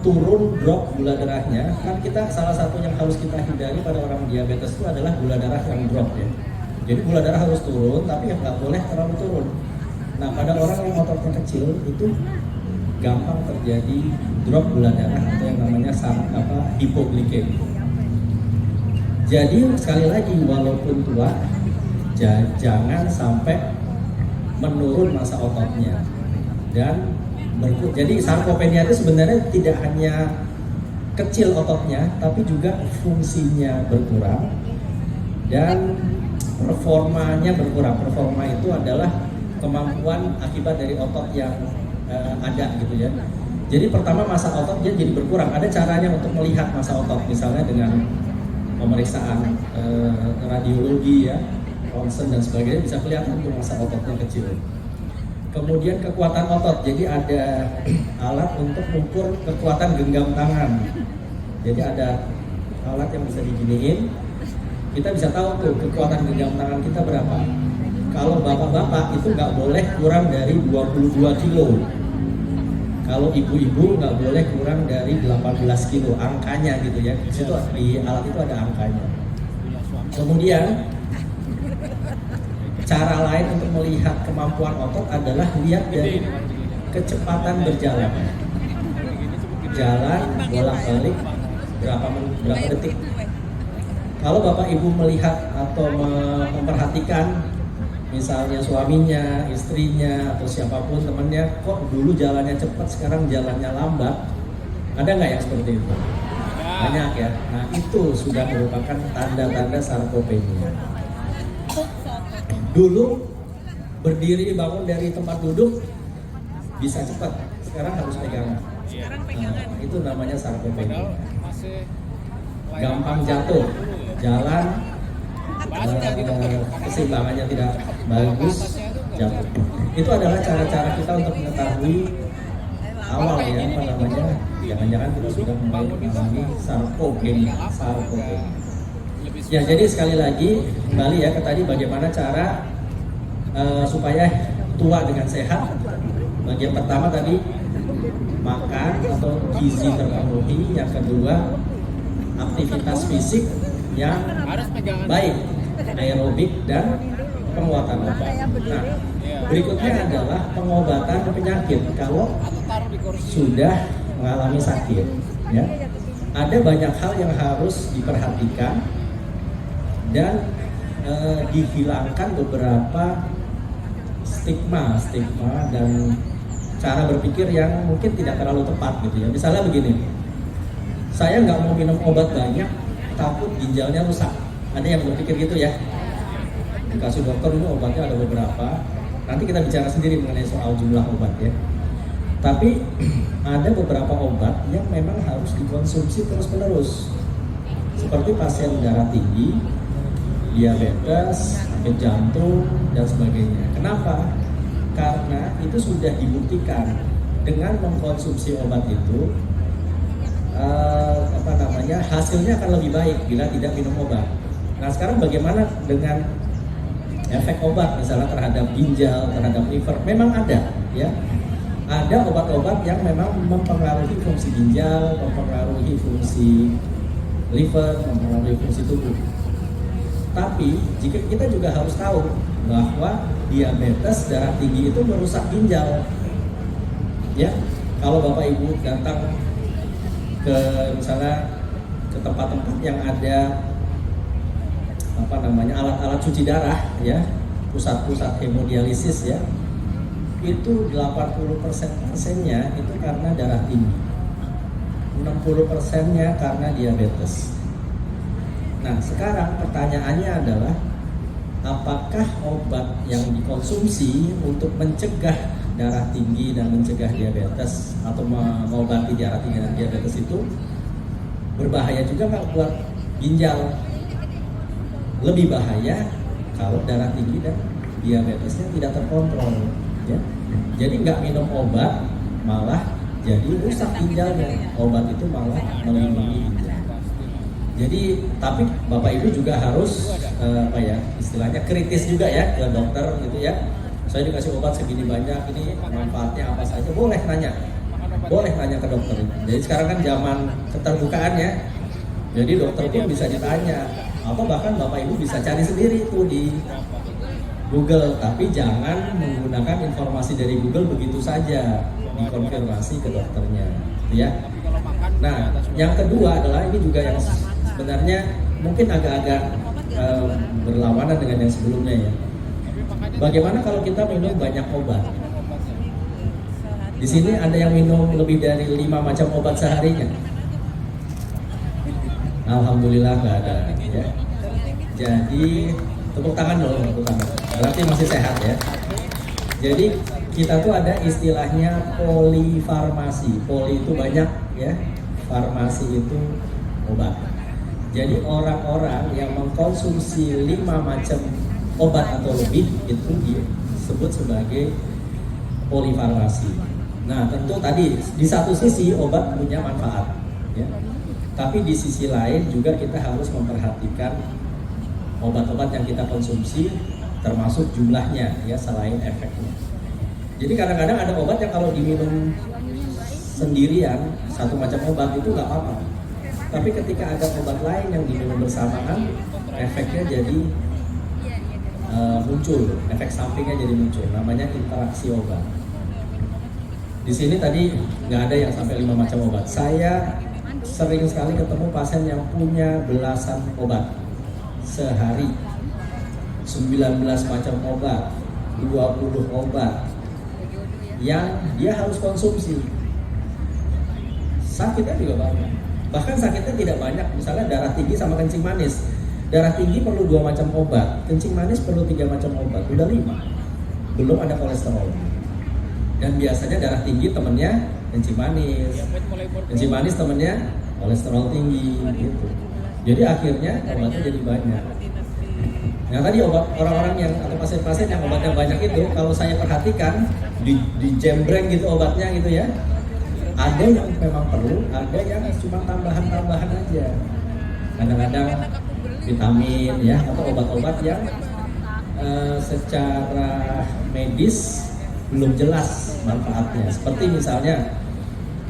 turun drop gula darahnya. Kan kita salah satu yang harus kita hindari pada orang diabetes itu adalah gula darah yang drop ya. Jadi gula darah harus turun, tapi yang nggak boleh terlalu turun. Nah pada orang yang ototnya kecil itu gampang terjadi drop gula darah atau yang namanya hipoglikemia. Jadi sekali lagi walaupun tua, jangan sampai menurun massa ototnya. Dan jadi sarkopenia itu sebenarnya tidak hanya kecil ototnya, tapi juga fungsinya berkurang dan performanya berkurang. Performa itu adalah kemampuan akibat dari otot yang ada gitu ya. Jadi pertama massa otot dia jadi berkurang. Ada caranya untuk melihat massa otot, misalnya dengan pemeriksaan radiologi ya, ronsen dan sebagainya bisa kelihatan tuh masa ototnya kecil. Kemudian kekuatan otot, jadi ada alat untuk mengukur kekuatan genggam tangan. Jadi ada alat yang bisa diginiin, kita bisa tahu tuh kekuatan genggam tangan kita berapa. Kalau bapak-bapak itu nggak boleh kurang dari 22 kilo. Kalau ibu-ibu nggak boleh kurang dari 18 kilo, angkanya gitu ya. Di situ di alat itu ada angkanya. Kemudian cara lain untuk melihat kemampuan otot adalah lihat dari kecepatan berjalan. Jalan bolak-balik berapa detik. Kalau bapak ibu melihat atau memperhatikan misalnya suaminya, istrinya atau siapapun temannya, kok dulu jalannya cepat sekarang jalannya lambat, ada nggak yang seperti itu? Banyak ya. Nah itu sudah merupakan tanda-tanda sarkopenia. Dulu berdiri bangun dari tempat duduk bisa cepat, sekarang harus pegangan. Nah, itu namanya sarkopenia. Gampang jatuh, jalan keseimbangannya tidak bagus, jatuh. Itu adalah cara-cara kita untuk mengetahui awal ya, apa namanya, jangan-jangan kita sudah mulai mengalami sarkopenia. Ya, jadi sekali lagi kembali ya ke tadi bagaimana cara supaya tua dengan sehat. Bagian pertama tadi makan atau gizi terpenuhi, yang kedua aktivitas fisik yang baik, aerobik dan penguatan otot. Nah, berikutnya adalah pengobatan penyakit kalau sudah mengalami sakit. Ya, ada banyak hal yang harus diperhatikan dan dihilangkan beberapa stigma dan cara berpikir yang mungkin tidak terlalu tepat gitu ya. Misalnya begini, saya nggak mau minum obat banyak, takut ginjalnya rusak. Ada yang berpikir gitu ya. Dikasih dokter ini obatnya ada beberapa. Nanti kita bicara sendiri mengenai soal jumlah obat ya. Tapi ada beberapa obat yang memang harus dikonsumsi terus-menerus. Seperti pasien darah tinggi, diabetes, sakit jantung dan sebagainya. Kenapa? Karena itu sudah dibuktikan dengan mengkonsumsi obat itu hasilnya akan lebih baik bila tidak minum obat. Nah sekarang bagaimana dengan efek obat misalnya terhadap ginjal, terhadap liver? Memang ada ya. Ada obat-obat yang memang mempengaruhi fungsi ginjal, mempengaruhi fungsi liver, mempengaruhi fungsi tubuh. Tapi jika kita juga harus tahu bahwa diabetes, darah tinggi itu merusak ginjal. Ya, kalau Bapak Ibu datang ke misalnya ke tempat-tempat yang ada alat-alat cuci darah ya, pusat-pusat hemodialisis ya, itu 80%-nya itu karena darah tinggi, 60%-nya karena diabetes. Nah sekarang pertanyaannya adalah apakah obat yang dikonsumsi untuk mencegah darah tinggi dan mencegah diabetes atau mengobati darah tinggi dan diabetes itu berbahaya juga nggak buat ginjal? Lebih bahaya kalau darah tinggi dan diabetesnya tidak terkontrol ya. Jadi nggak minum obat malah jadi rusak ginjalnya, obat itu malah melindungi ginjal. Jadi tapi Bapak Ibu juga harus istilahnya kritis juga ya ke dokter gitu ya. Saya dikasih obat segini banyak, ini manfaatnya apa saja? Boleh nanya ke dokter. Jadi sekarang kan zaman keterbukaan ya. Jadi dokter pun bisa ditanya, atau bahkan Bapak Ibu bisa cari sendiri tuh di Google, tapi jangan menggunakan informasi dari Google begitu saja, dikonfirmasi ke dokternya, ya. Nah, yang kedua adalah ini juga yang sebenarnya mungkin agak-agak berlawanan dengan yang sebelumnya ya. Bagaimana kalau kita minum banyak obat? Di sini ada yang minum lebih dari 5 macam obat seharinya? Alhamdulillah nggak ada ya. Jadi tepuk tangan dong, tepuk tangan. Berarti masih sehat ya. Jadi kita tuh ada istilahnya polifarmasi. Poli itu banyak ya, farmasi itu obat. Jadi orang-orang yang mengkonsumsi 5 macam obat atau lebih itu disebut sebagai polifarmasi. Nah, tentu tadi di satu sisi obat punya manfaat, ya. Tapi di sisi lain juga kita harus memperhatikan obat-obat yang kita konsumsi, termasuk jumlahnya, ya, selain efeknya. Jadi kadang-kadang ada obat yang kalau diminum sendirian satu macam obat itu nggak apa-apa. Tapi ketika ada obat lain yang diminum bersamaan, efeknya jadi muncul, efek sampingnya jadi muncul, namanya interaksi obat. Di sini tadi nggak ada yang sampai 5 macam obat. Saya sering sekali ketemu pasien yang punya belasan obat sehari, 19 macam obat, 20 obat yang dia harus konsumsi. Sakitnya juga banyak. Bahkan sakitnya tidak banyak, misalnya darah tinggi sama kencing manis. Darah tinggi perlu 2 macam obat, kencing manis perlu 3 macam obat, udah 5. Belum ada kolesterol. Dan biasanya darah tinggi temennya kencing manis temennya kolesterol tinggi, gitu. Jadi akhirnya obatnya jadi banyak. Nah tadi obat orang-orang yang atau pasien-pasien yang obatnya banyak itu, kalau saya perhatikan di jembreng gitu obatnya gitu ya. Ada yang memang perlu, ada yang cuma tambahan-tambahan aja. Kadang-kadang vitamin ya atau obat-obat yang secara medis belum jelas manfaatnya. Seperti misalnya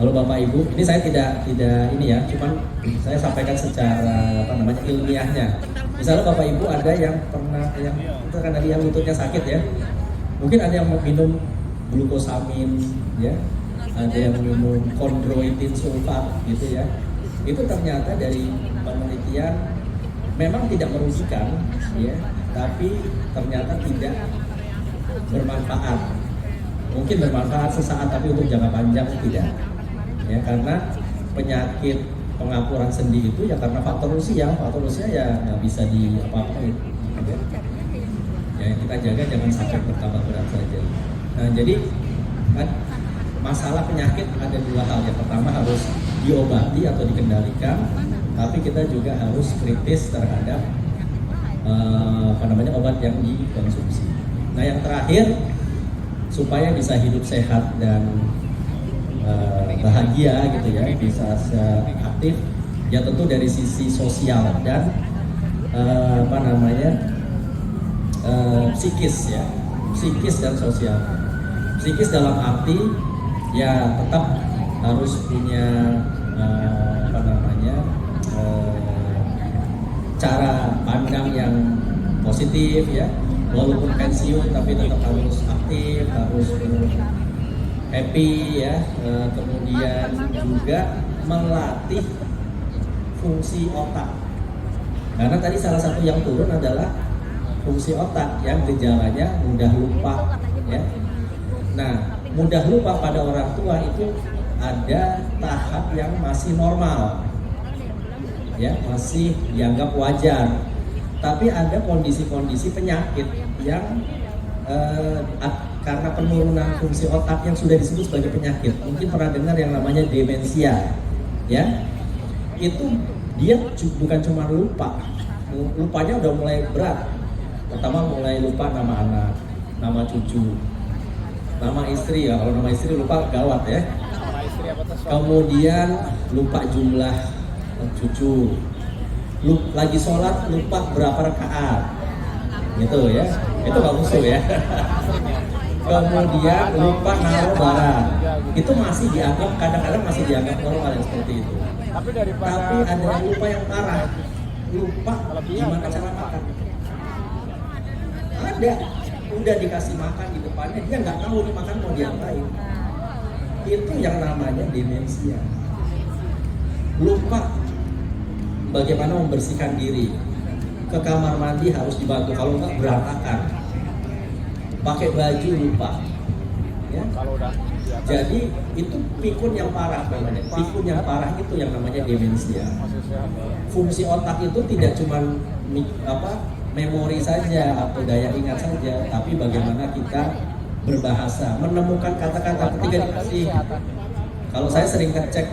kalau Bapak Ibu, ini saya tidak ini ya, cuman saya sampaikan secara ilmiahnya. Misalnya Bapak Ibu ada yang pernah yang itu kan tadi yang lututnya sakit ya. Mungkin ada yang minum glukosamin ya. Ada yang minum kondroitin sulfat gitu ya. Itu ternyata dari penelitian memang tidak merugikan ya, tapi ternyata tidak bermanfaat. Mungkin bermanfaat sesaat tapi untuk jangka panjang tidak. Ya, karena penyakit pengapuran sendi itu ya karena faktor usia ya nggak bisa apa-apain. Gitu. Ya kita jaga jangan sampai bertambah berat saja. Nah jadi kan masalah penyakit ada 2 hal. Yang pertama harus diobati atau dikendalikan, tapi kita juga harus kritis terhadap obat yang dikonsumsi. Nah yang terakhir supaya bisa hidup sehat dan bahagia gitu ya, bisa aktif ya tentu dari sisi sosial dan psikis ya, psikis dan sosial. Psikis dalam arti ya tetap harus punya cara pandang yang positif ya, walaupun pensiun tapi tetap harus aktif, harus happy ya, kemudian juga melatih fungsi otak, karena tadi salah satu yang turun adalah fungsi otak yang gejalanya mudah lupa ya. Nah mudah lupa pada orang tua itu ada tahap yang masih normal ya, masih dianggap wajar. Tapi ada kondisi-kondisi penyakit yang karena penurunan fungsi otak yang sudah disebut sebagai penyakit. Mungkin pernah dengar yang namanya demensia ya. Itu dia bukan cuma lupa, lupanya udah mulai berat. Pertama mulai lupa nama anak, nama cucu, nama istri ya, kalau nama istri lupa gawat ya. Kemudian lupa jumlah cucu, lagi sholat lupa berapa rakaat, gitu ya. Itu nggak musuh ya. Kemudian lupa naruh barang, itu masih dianggap kadang-kadang masih dianggap normal yang seperti itu. Tapi ada yang lupa yang parah, lupa gimana cara makan. Ada. Udah dikasih makan di depannya, dia nggak tahu nih makan mau diapain. Itu yang namanya demensia. Lupa bagaimana membersihkan diri. Ke kamar mandi harus dibantu, kalau nggak berantakan. Pakai baju lupa. Ya. Jadi itu pikun yang parah namanya. Pikun yang parah itu yang namanya demensia. Fungsi otak itu tidak cuma memori saja atau daya ingat saja, tapi bagaimana kita berbahasa, menemukan kata-kata ketika dikasih. Kalau saya sering ngecek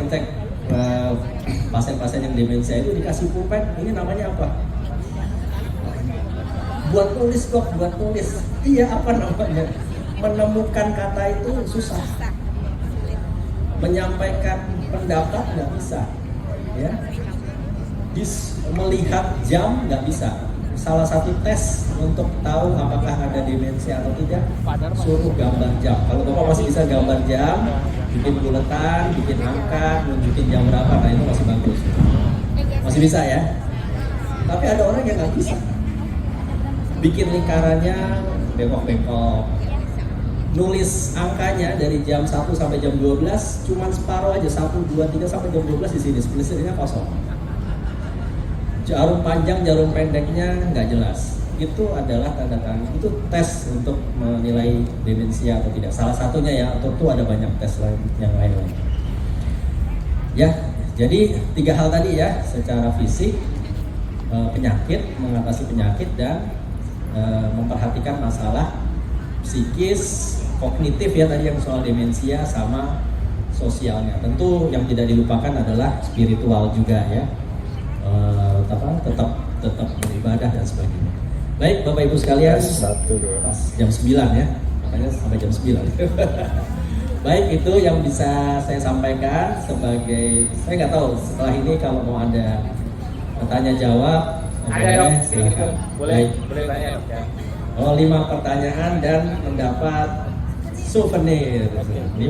pasien-pasien yang demensia itu dikasih pulpen, ini namanya apa? Buat tulis dok, buat tulis. Iya, apa namanya? Menemukan kata itu susah. Menyampaikan pendapat nggak bisa, ya. Melihat jam nggak bisa. Salah satu tes untuk tahu apakah ada demensia atau tidak, suruh gambar jam. Kalau bapak masih bisa gambar jam, bikin buletan, bikin angka, nunjukin jam berapa, nah itu masih bagus. Masih bisa ya. Tapi ada orang yang nggak bisa. Bikin lingkarannya bengkok-bengkok. Nulis angkanya dari jam 1 sampai jam 12 cuman separuh aja, 1, 2, 3 sampai jam 12 di sini, sebenarnya kosong. Jarum panjang, jarum pendeknya nggak jelas. Itu adalah tanda-tanda, itu tes untuk menilai demensia atau tidak. Salah satunya ya, atau itu ada banyak tes lain yang lain-lain. Ya, jadi 3 hal tadi ya, secara fisik, penyakit, mengatasi penyakit, dan memperhatikan masalah psikis, kognitif ya tadi yang soal demensia, sama sosialnya. Tentu yang tidak dilupakan adalah spiritual juga ya. Tetap beribadah dan sebagainya. Baik Bapak Ibu sekalian, pas jam 9 ya, makanya sampai jam 9. Baik, itu yang bisa saya sampaikan sebagai, saya nggak tahu setelah ini kalau mau ada tanya jawab, ada dok, silakan. boleh tanya dok ya. 5 pertanyaan dan mendapat souvenir. 5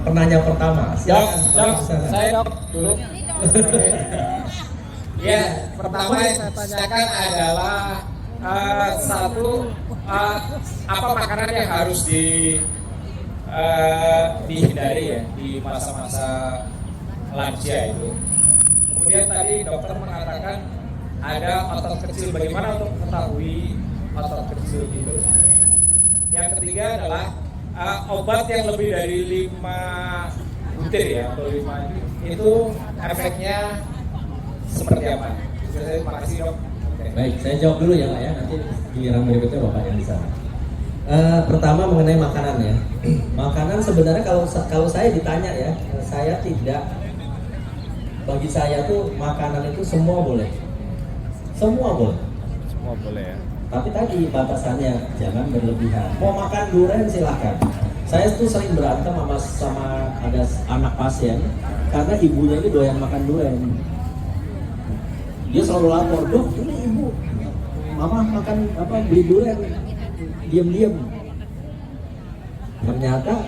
penanya pertama. Silakan. Saya dok dulu. Ya, pertama yang saya tanyakan adalah satu, apa makanan yang harus dihindari ya di masa-masa lansia itu. Kemudian tadi dokter mengatakan ada otot kecil, bagaimana untuk mengetahui otot kecil itu. Yang ketiga adalah obat yang lebih dari 5 butir ya, atau 5 itu efeknya seperti apa? Terima kasih dok. Baik, saya jawab dulu ya Pak ya, nanti giliran berikutnya Bapak yang di sana. Pertama mengenai makanan ya. Makanan sebenarnya kalau saya ditanya ya, saya tidak, bagi saya tuh makanan itu semua boleh. Semua boleh. Semua boleh ya. Tapi tadi batasannya jangan berlebihan. Mau makan durian silahkan. Saya tuh sering berantem sama ada anak pasien karena ibunya ini doyan makan durian. Dia selalu lapor, dok ini ibu, mama makan beli durian diam-diam. Ternyata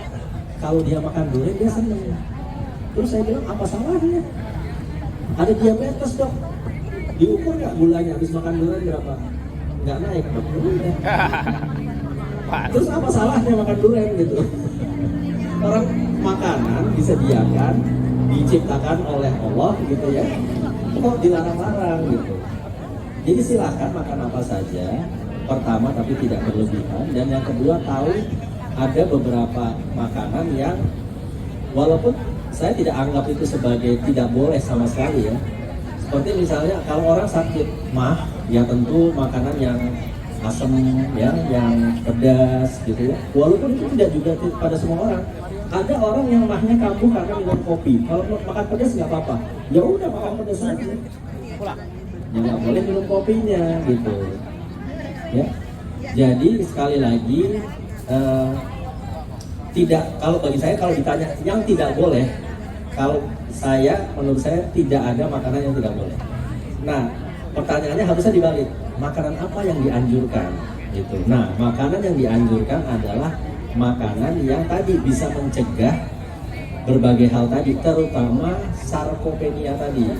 kalau dia makan durian dia seneng. Terus saya bilang apa salahnya? Ada diabetes dok, diukur nggak gulanya habis makan durian berapa? Nggak naik dok. Terus apa salahnya makan durian gitu? Orang makanan disediakan, diciptakan oleh Allah gitu ya. Kok dilarang-larang gitu. Jadi silakan makan apa saja. Pertama tapi tidak berlebihan, dan yang kedua tahu ada beberapa makanan yang walaupun saya tidak anggap itu sebagai tidak boleh sama sekali ya. Seperti misalnya kalau orang sakit mah, ya tentu makanan yang asam ya, yang pedas gitu ya. Walaupun itu tidak juga pada semua orang. Ada orang yang mahnya kambuh karena minum kopi. Kalau makan pedas nggak apa-apa. Ya udah makan pedas aja. Ya nggak boleh minum kopinya gitu. Ya. Jadi sekali lagi tidak, kalau bagi saya kalau ditanya yang tidak boleh, kalau saya menurut saya tidak ada makanan yang tidak boleh. Nah pertanyaannya harusnya dibalik. Makanan apa yang dianjurkan? Gitu. Nah makanan yang dianjurkan adalah makanan yang tadi bisa mencegah berbagai hal tadi, terutama sarkopenia tadi.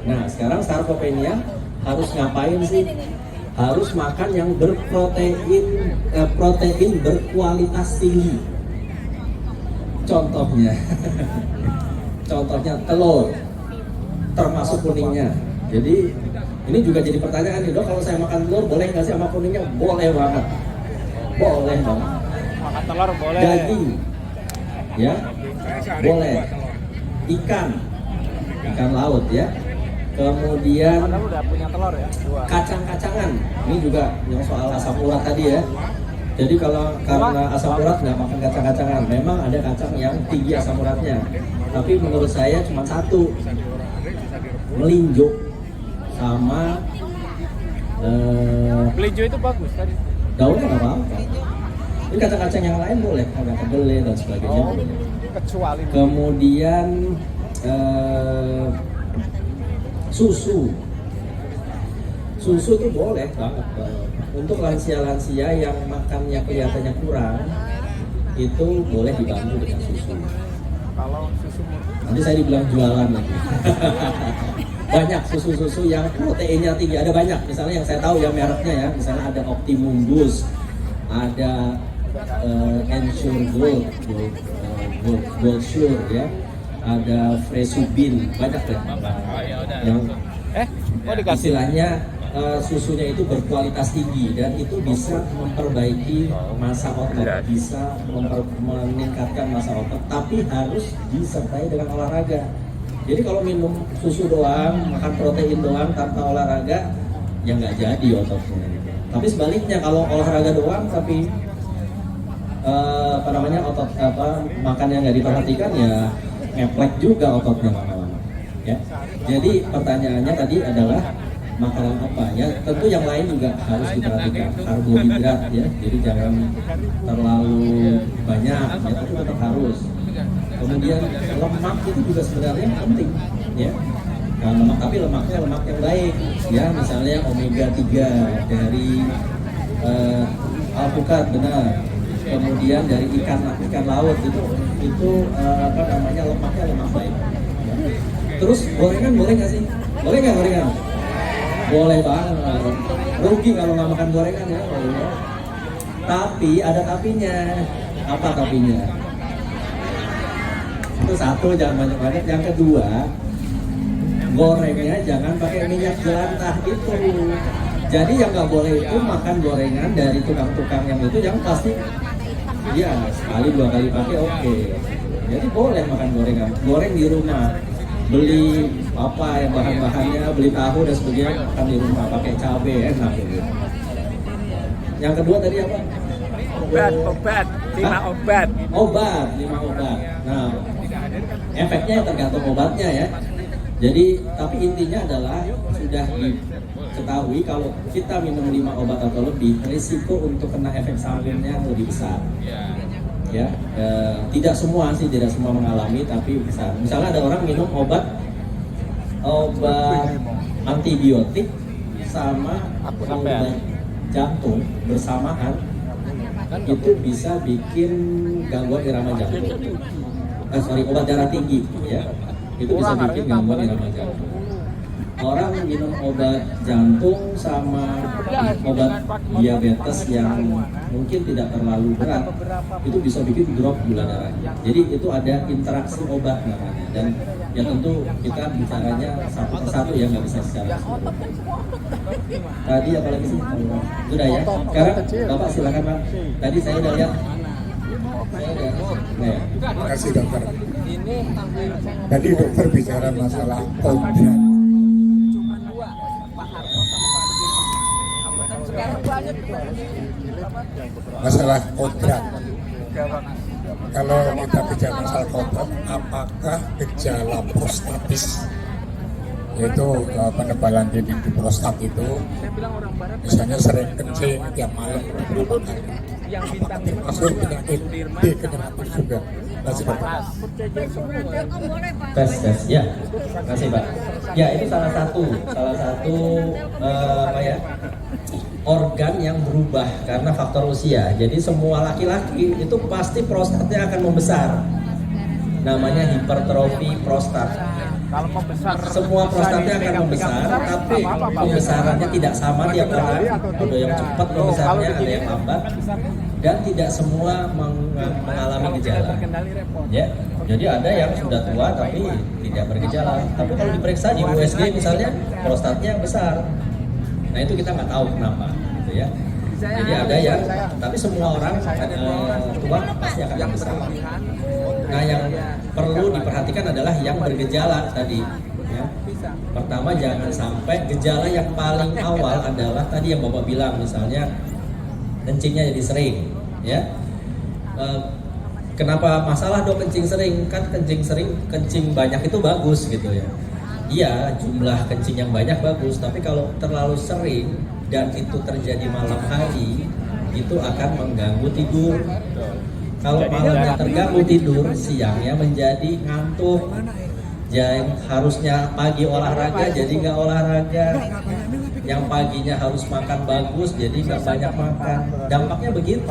Nah sekarang sarkopenia harus ngapain sih? Harus makan yang berprotein, protein berkualitas tinggi. Contohnya, contohnya telur, termasuk kuningnya. Jadi ini juga jadi pertanyaan nih dok, kalau saya makan telur boleh nggak sih sama kuningnya? Boleh banget, boleh banget. Makan telur boleh. Daging, ya, boleh. Ikan laut ya. Kemudian udah punya telur ya. kacang-kacangan, ini juga yang soal asam urat tadi ya. Jadi kalau karena asam urat nggak makan kacang-kacangan, memang ada kacang yang tinggi asam uratnya. Tapi menurut saya cuma satu, melinjo sama Melinjo itu bagus tadi. daunnya nggak apa-apa. Ini kacang-kacang yang lain boleh, agak kedelai dan sebagainya. Kecuali Kemudian susu itu boleh banget. Untuk lansia-lansia yang makannya kelihatannya kurang, itu boleh dibantu dengan susu. kalau susu murni Nanti saya dibilang jualan lagi. Banyak susu-susu yang proteinnya tinggi, ada banyak. Misalnya yang saya tahu yang mereknya ya, misalnya ada Optimum Boost, ada Ensure Gold Sure ya, ada Fresubin, banyak deh. Yang dikasih istilahnya susunya itu berkualitas tinggi dan itu bisa memperbaiki massa otot, bisa meningkatkan massa otot, tapi harus disertai dengan olahraga. Jadi kalau minum susu doang, makan protein doang tanpa olahraga, ya nggak jadi ototnya. Tapi sebaliknya kalau olahraga doang tapi otot makannya nggak diperhatikan, ya ngeplek juga ototnya lama-lama. Ya. Jadi pertanyaannya tadi adalah makanan apa ya? Tentu yang lain juga harus diperhatikan, karbohidrat ya. Jadi jangan terlalu banyak, ya, tapi tetap harus. Kemudian lemak itu juga sebenarnya penting ya. Nah, lemak, tapi lemaknya lemak yang baik ya, misalnya omega 3 dari alpukat, benar. Kemudian dari ikan laut itu lemaknya lemak baik. Terus gorengan boleh nggak sih? Boleh nggak gorengan? Boleh banget. Rugi kalau nggak makan gorengan ya. Tapi ada tapinya. Apa tapinya? Itu satu, jangan banyak-banyak. Yang kedua, gorengnya jangan pakai minyak jelantah itu. Jadi yang nggak boleh itu makan gorengan dari tukang-tukang yang itu, yang pasti ya sekali dua kali pakai oke. Jadi boleh makan gorengan, goreng di rumah, beli apa yang bahan-bahannya, beli tahu dan sebagainya, makan di rumah pakai cabai, enak gitu. Yang kedua tadi apa? obat 5 obat. Obat 5 obat. Nah, efeknya tergantung obatnya ya. Jadi tapi intinya adalah sudah diketahui kalau kita minum 5 obat atau lebih, risiko untuk kena efek sampingnya lebih besar. Ya, tidak semua mengalami, tapi besar. Misalnya ada orang minum obat antibiotik sama obat jantung bersamaan, itu bisa bikin gangguan irama jantung. Obat darah tinggi ya, itu bisa bikin gangguan irama jantung. Orang minum obat jantung sama obat diabetes yang mungkin tidak terlalu berat, itu bisa bikin drop gula darahnya. Jadi itu ada interaksi obat namanya, dan ya tentu kita bicaranya satu persatu ya, nggak bisa secara keseluruhan. Tadi apalagi sih? Sudah ya. Sekarang Bapak silakan Pak. Tadi saya udah lihat. Terima kasih dokter. Tadi dokter bicara masalah obat. Masalah kodrat. Kalau kita bicara masalah kodrat, apakah gejala prostatis, yaitu penebalan dinding di prostat itu, misalnya sering kencing tiap malam beberapa kali, apakah termasuk penyakit degeneratif juga? Kasih dokter. Tes ya, kasih Pak. Ya, itu salah satu organ yang berubah karena faktor usia. Jadi semua laki-laki itu pasti prostatnya akan membesar. Namanya hipertrofi prostat. Kalau membesar, Semua prostatnya akan membesar, tapi pembesarannya tidak sama tiap orang. Ada yang cepat membesarnya, ada yang lambat, dan tidak semua mengalami gejala. Ya, jadi ada yang sudah tua tapi tidak bergejala. Tapi kalau diperiksa di USG misalnya, prostatnya besar. Nah itu kita nggak tahu kenapa, gitu ya. Jadi ada yang, tapi semua orang tua pasti akan besar. Nah yang perlu diperhatikan adalah yang bergejala tadi. Ya. Pertama, jangan sampai gejala yang paling awal adalah tadi yang Bapak bilang, misalnya kencingnya jadi sering, ya. Kenapa masalah dok kencing sering? Kan kencing banyak itu bagus gitu ya. Iya, jumlah kencing yang banyak bagus, tapi kalau terlalu sering dan itu terjadi malam hari, itu akan mengganggu tidur. Kalau malamnya terganggu tidur, siangnya menjadi ngantuk. Yang harusnya pagi olahraga jadi nggak olahraga. Yang paginya harus makan bagus jadi nggak banyak makan. Dampaknya begitu.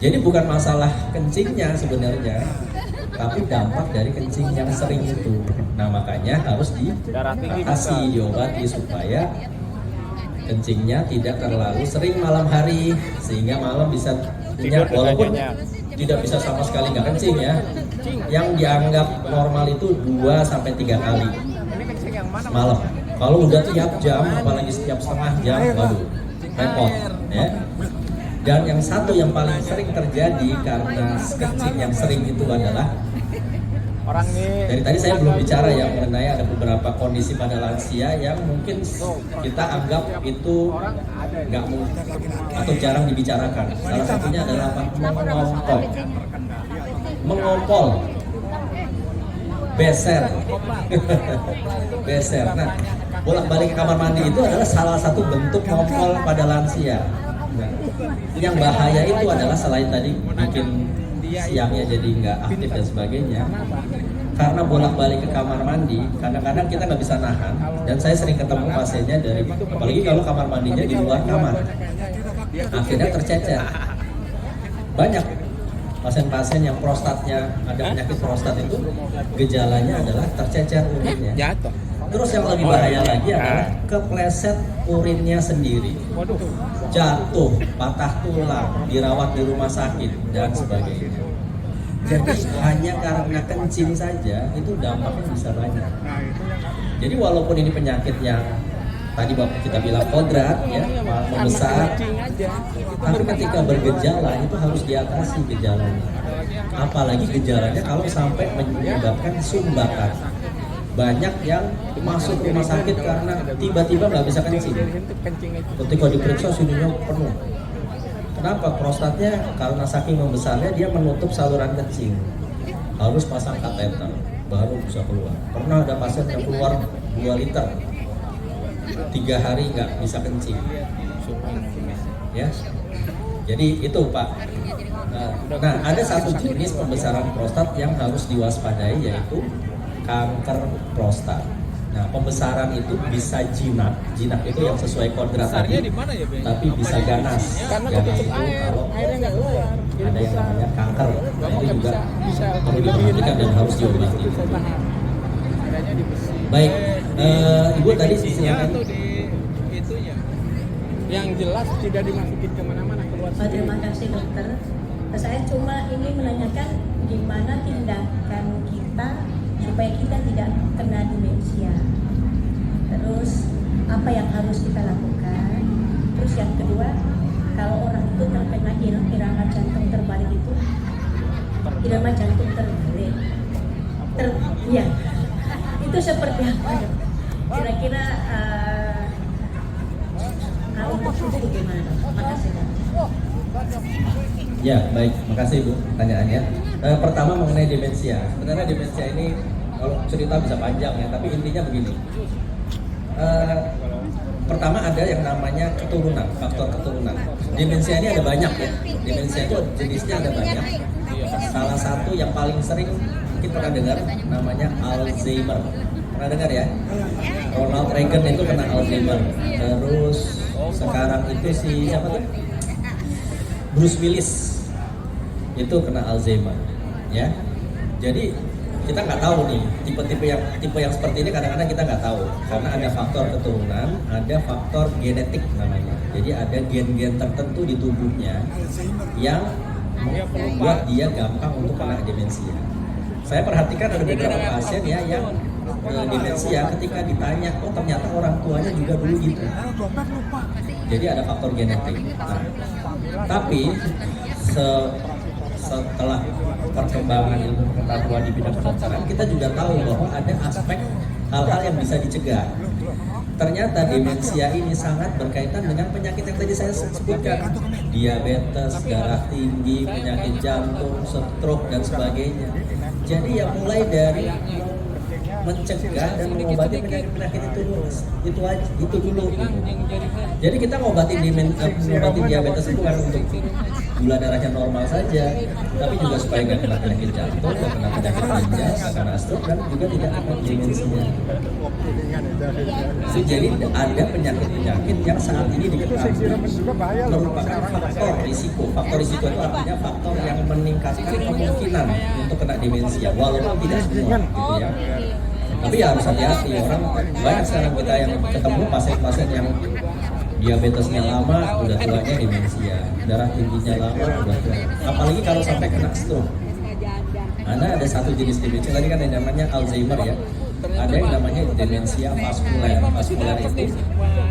Jadi bukan masalah kencingnya sebenarnya, tapi dampak dari kencing yang sering itu. Nah makanya harus diatasi, diobati supaya kencingnya tidak terlalu sering malam hari, sehingga malam bisa kenyang, walaupun tidak bisa sama sekali nggak kencing ya. Yang dianggap normal itu 2-3 kali malam. Kalau udah tiap jam, apalagi setiap setengah jam, waduh, repot ya. Dan yang satu yang paling sering terjadi karena kencing yang sering itu adalah dari tadi saya belum bicara ya mengenai ada beberapa kondisi pada lansia yang mungkin kita anggap itu nggak atau jarang dibicarakan. Salah satunya adalah apa? Mengompol, beser, beser. Nah, bolak-balik ke kamar mandi itu adalah salah satu bentuk ngompol pada lansia. Nah, yang bahaya itu adalah selain tadi bikin siangnya jadi nggak aktif dan sebagainya, karena bolak-balik ke kamar mandi, kadang-kadang kita nggak bisa nahan. Dan saya sering ketemu pasiennya dari, apalagi kalau kamar mandinya di luar kamar, akhirnya tercecer. Banyak pasien-pasien yang prostatnya ada penyakit prostat itu gejalanya adalah tercecer urinnya. Terus yang lebih bahaya lagi adalah kepleset urinnya sendiri, jatuh, patah tulang, dirawat di rumah sakit dan sebagainya. Jadi hanya karena kencing saja itu dampaknya bisa banyak. Jadi walaupun ini penyakit yang tadi bapak kita bilang kodrat ya, membesar, tapi ketika bergejala itu harus diatasi gejalanya. Apalagi gejalanya kalau sampai menyebabkan sumbatan. Banyak yang masuk rumah sakit karena tiba-tiba nggak bisa kencing. Ketika diperiksa sininya penuh. Kenapa? Prostatnya karena saking membesarnya dia menutup saluran kencing. Harus pasang kateter baru bisa keluar. Pernah ada pasien yang keluar 2 liter 3 hari nggak bisa kencing. Ya. Jadi itu Pak. Nah ada satu jenis pembesaran prostat yang harus diwaspadai yaitu kanker prostat. Nah, pembesaran itu bisa jinak itu yang sesuai kodrat tadi, tapi bisa ganas. Ganas itu kalau ada yang namanya kanker, nah itu juga perlu diperhatikan dan harus diobati. Baik, Ibu tadi silakan. Yang jelas tidak dimasukin kemana-mana keluar. Terima kasih dokter. Saya cuma ini menanyakan gimana tindakan kita supaya kita tidak kena demensia. Terus apa yang harus kita lakukan? Terus yang kedua, kalau orang itu terkena irama jantung terbalik itu, irama jantung terbalik, ya, itu seperti apa? Kira-kira untuk itu gimana? Makasih. Ya baik, makasih Bu pertanyaannya. Pertama mengenai demensia. Sebenarnya demensia ini kalau cerita bisa panjang ya, tapi intinya begini. Pertama ada yang namanya keturunan, faktor keturunan. Demensia ini ada banyak ya. Demensia itu jenisnya ada banyak. Salah satu yang paling sering mungkin pernah dengar namanya Alzheimer. Pernah dengar ya? Ronald Reagan itu kena Alzheimer. Terus sekarang itu siapa tuh? Bruce Willis itu kena Alzheimer, ya. Jadi kita nggak tahu nih tipe yang seperti ini kadang-kadang kita nggak tahu karena ada faktor keturunan, ada faktor genetik namanya. Jadi ada gen-gen tertentu di tubuhnya yang membuat dia gampang untuk kena demensia. Saya perhatikan ada beberapa pasien ya yang demensia ketika ditanya, oh ternyata orang tuanya juga dulu gitu. Jadi ada faktor genetik. Nah, tapi setelah perkembangan ilmu pengetahuan di bidang kedokteran, kita juga tahu bahwa ada aspek hal-hal yang bisa dicegah. Ternyata demensia ini sangat berkaitan dengan penyakit yang tadi saya sebutkan, diabetes, darah tinggi, penyakit jantung, stroke dan sebagainya. Jadi ya mulai dari mencegah dan mengobati penyakit itu dulu. Jadi kita ngobatin diabetes itu bukan untuk gula darahnya normal saja, tapi juga supaya nggak kena penyakit jantung, nggak kena penyakit ginjal, nggak kena stroke, dan juga tidak kena demensia. Jadi ada penyakit-penyakit yang saat ini diketahui merupakan faktor risiko. Faktor risiko itu artinya faktor yang meningkatkan kemungkinan untuk kena demensia, walaupun tidak semua, gitu ya. Tapi ya harus hati-hati, orang banyak sekarang kita yang ketemu pasien-pasien yang diabetesnya lama, udah tuanya demensia, darah tingginya lama, udah tua. Apalagi kalau sampai kena stroke. Karena ada satu jenis demensia, tadi kan yang namanya Alzheimer ya. Ada yang namanya demensia vaskuler. Vaskuler itu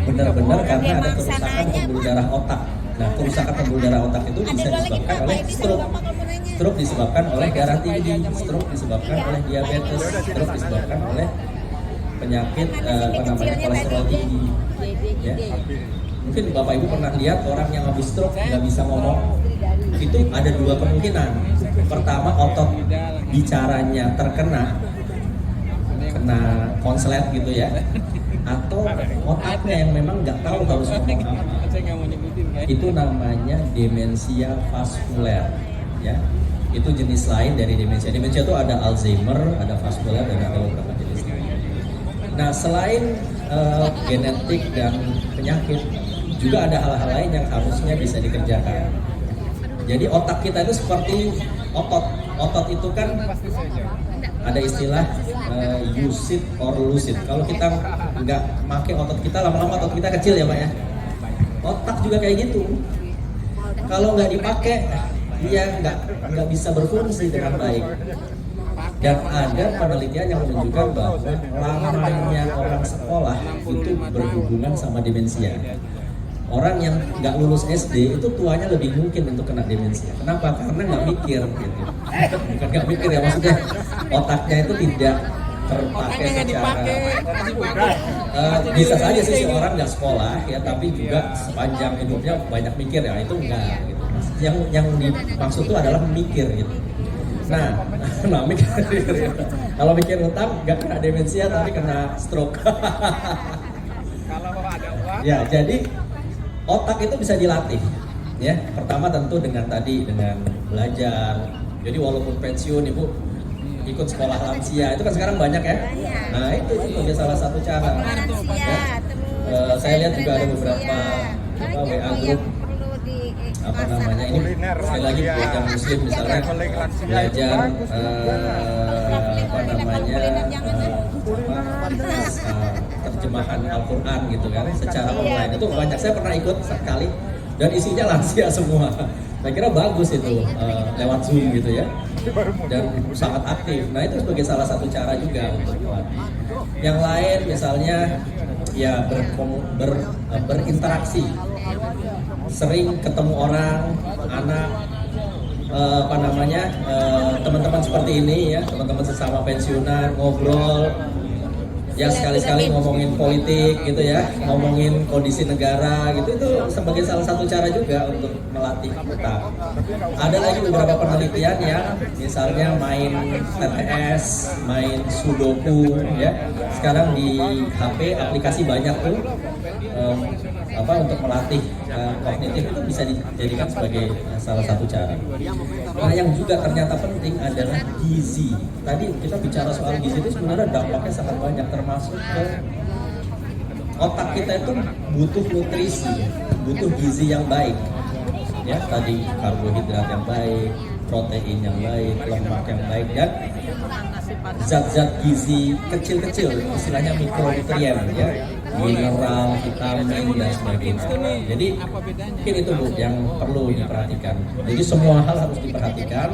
benar-benar karena ada kerusakan pembuluh darah otak. Nah, kerusakan pembuluh darah otak itu bisa disebabkan oleh stroke. Stroke disebabkan oleh darah tinggi, stroke disebabkan oleh diabetes, stroke disebabkan oleh penyakit kolesterol tinggi. Ya. Mungkin Bapak Ibu pernah lihat orang yang habis stroke nggak bisa ngomong. Itu ada dua kemungkinan. Pertama, otot bicaranya terkena konslet gitu ya, atau otaknya yang memang nggak tahu harus ngomong apa. Itu namanya demensia vaskuler, ya. Itu jenis lain dari demensia. Demensia itu ada Alzheimer, ada vaskuler, dan ada beberapa jenis lain. Nah, selain genetik dan penyakit, juga ada hal-hal lain yang harusnya bisa dikerjakan. Jadi otak kita itu seperti otot. Otot itu kan ada istilah use it or lose it. Kalau kita nggak pakai otot kita, lama-lama otot kita kecil ya Pak ya. Otak juga kayak gitu. Kalau nggak dipakai, dia nggak bisa berfungsi dengan baik. Dan ada penelitian yang menunjukkan bahwa lamanya orang sekolah itu berhubungan sama demensia. Orang yang nggak lulus SD itu tuanya lebih mungkin untuk kena demensia. Kenapa? Karena nggak mikir gitu. Bukan nggak mikir ya, maksudnya otaknya itu tidak terpakai secara bisa saja sih orang nggak sekolah ya, tapi juga sepanjang hidupnya banyak mikir ya, itu enggak gitu. Yang dimaksud itu adalah mikir gitu. Nah mikir kalau mikir utang nggak kena demensia tapi kena stroke. Kalau ada uang Ya, jadi otak itu bisa dilatih ya. Pertama tentu dengan belajar. Jadi walaupun pensiun Ibu ikut sekolah lansia, itu kan sekarang banyak ya. Nah itu salah satu cara ya. Saya lihat juga ada beberapa WA grup ini sekali lagi buat yang muslim misalnya belajar terjemahan Al-Quran gitu kan secara online. Itu banyak, saya pernah ikut sekali dan isinya lansia semua. Saya kira bagus itu lewat Zoom gitu ya, dan sangat aktif. Nah itu sebagai salah satu cara juga untuk melatih. Yang lain misalnya ya berinteraksi, sering ketemu orang, anak, teman-teman seperti ini ya, teman-teman sesama pensiunan, ngobrol. Ya sekali-sekali ngomongin politik gitu ya, ngomongin kondisi negara gitu, itu sebagai salah satu cara juga untuk melatih otak. Ada lagi beberapa penelitian yang misalnya main TTS, main Sudoku ya. Sekarang di HP aplikasi banyak tuh untuk melatih kognitif, itu bisa dijadikan sebagai salah satu cara. Nah yang juga ternyata penting adalah gizi. Tadi kita bicara soal gizi itu sebenarnya dampaknya sangat banyak, termasuk ke otak kita itu butuh nutrisi, butuh gizi yang baik. Ya tadi karbohidrat yang baik, protein yang baik, lemak yang baik, dan zat-zat gizi kecil-kecil, istilahnya mikronutrien ya, mineral, vitamin dan sebagainya. Jadi mungkin itu Bu yang perlu diperhatikan. Jadi semua hal harus diperhatikan.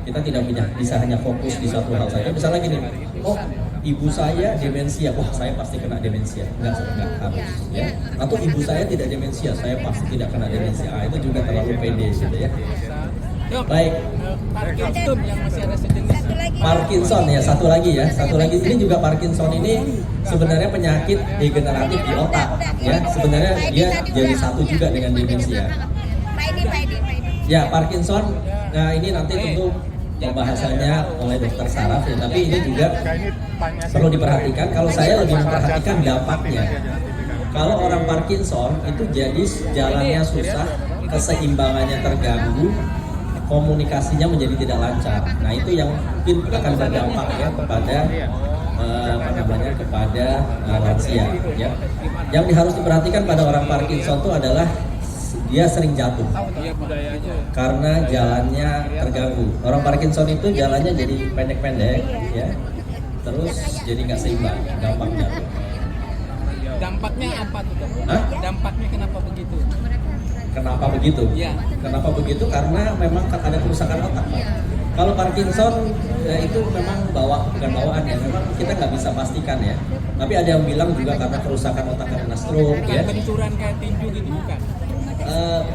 Kita tidak bisa hanya fokus di satu hal saja. Misalnya gini, oh ibu saya demensia, wah saya pasti kena demensia. Enggak harus ya. Atau ibu saya tidak demensia, saya pasti tidak kena demensia. Itu juga terlalu pede gitu ya. Baik, Parkinson yang masih ada sejenis. Parkinson ya, satu lagi. Ini juga Parkinson ini sebenarnya penyakit degeneratif di otak ya. Sebenarnya dia jadi satu juga dengan demensia. Ya, Parkinson. Nah, ini nanti tentu pembahasannya oleh dokter saraf ya, tapi ini juga perlu diperhatikan. Kalau saya lebih memperhatikan dampaknya. Kalau orang Parkinson itu jadi jalannya susah, keseimbangannya terganggu, komunikasinya menjadi tidak lancar. Nah, itu yang mungkin akan berdampak ya kepada kepada lansia ya. Yang harus diperhatikan pada orang Parkinson itu adalah dia sering jatuh karena jalannya terganggu. Orang Parkinson itu jalannya jadi pendek-pendek ya, terus jadi nggak seimbang, gampang jatuh. Dampaknya apa tuh, Dok? Hah? Dampaknya kenapa begitu? Kenapa begitu? Iya. Kenapa begitu? Karena memang ada kerusakan otak, Pak. Kalau Parkinson itu memang bukan bawaan ya, memang kita nggak bisa pastikan ya. Tapi ada yang bilang juga karena kerusakan otak karena stroke Bukan ya. benturan kayak tinju gitu, bukan?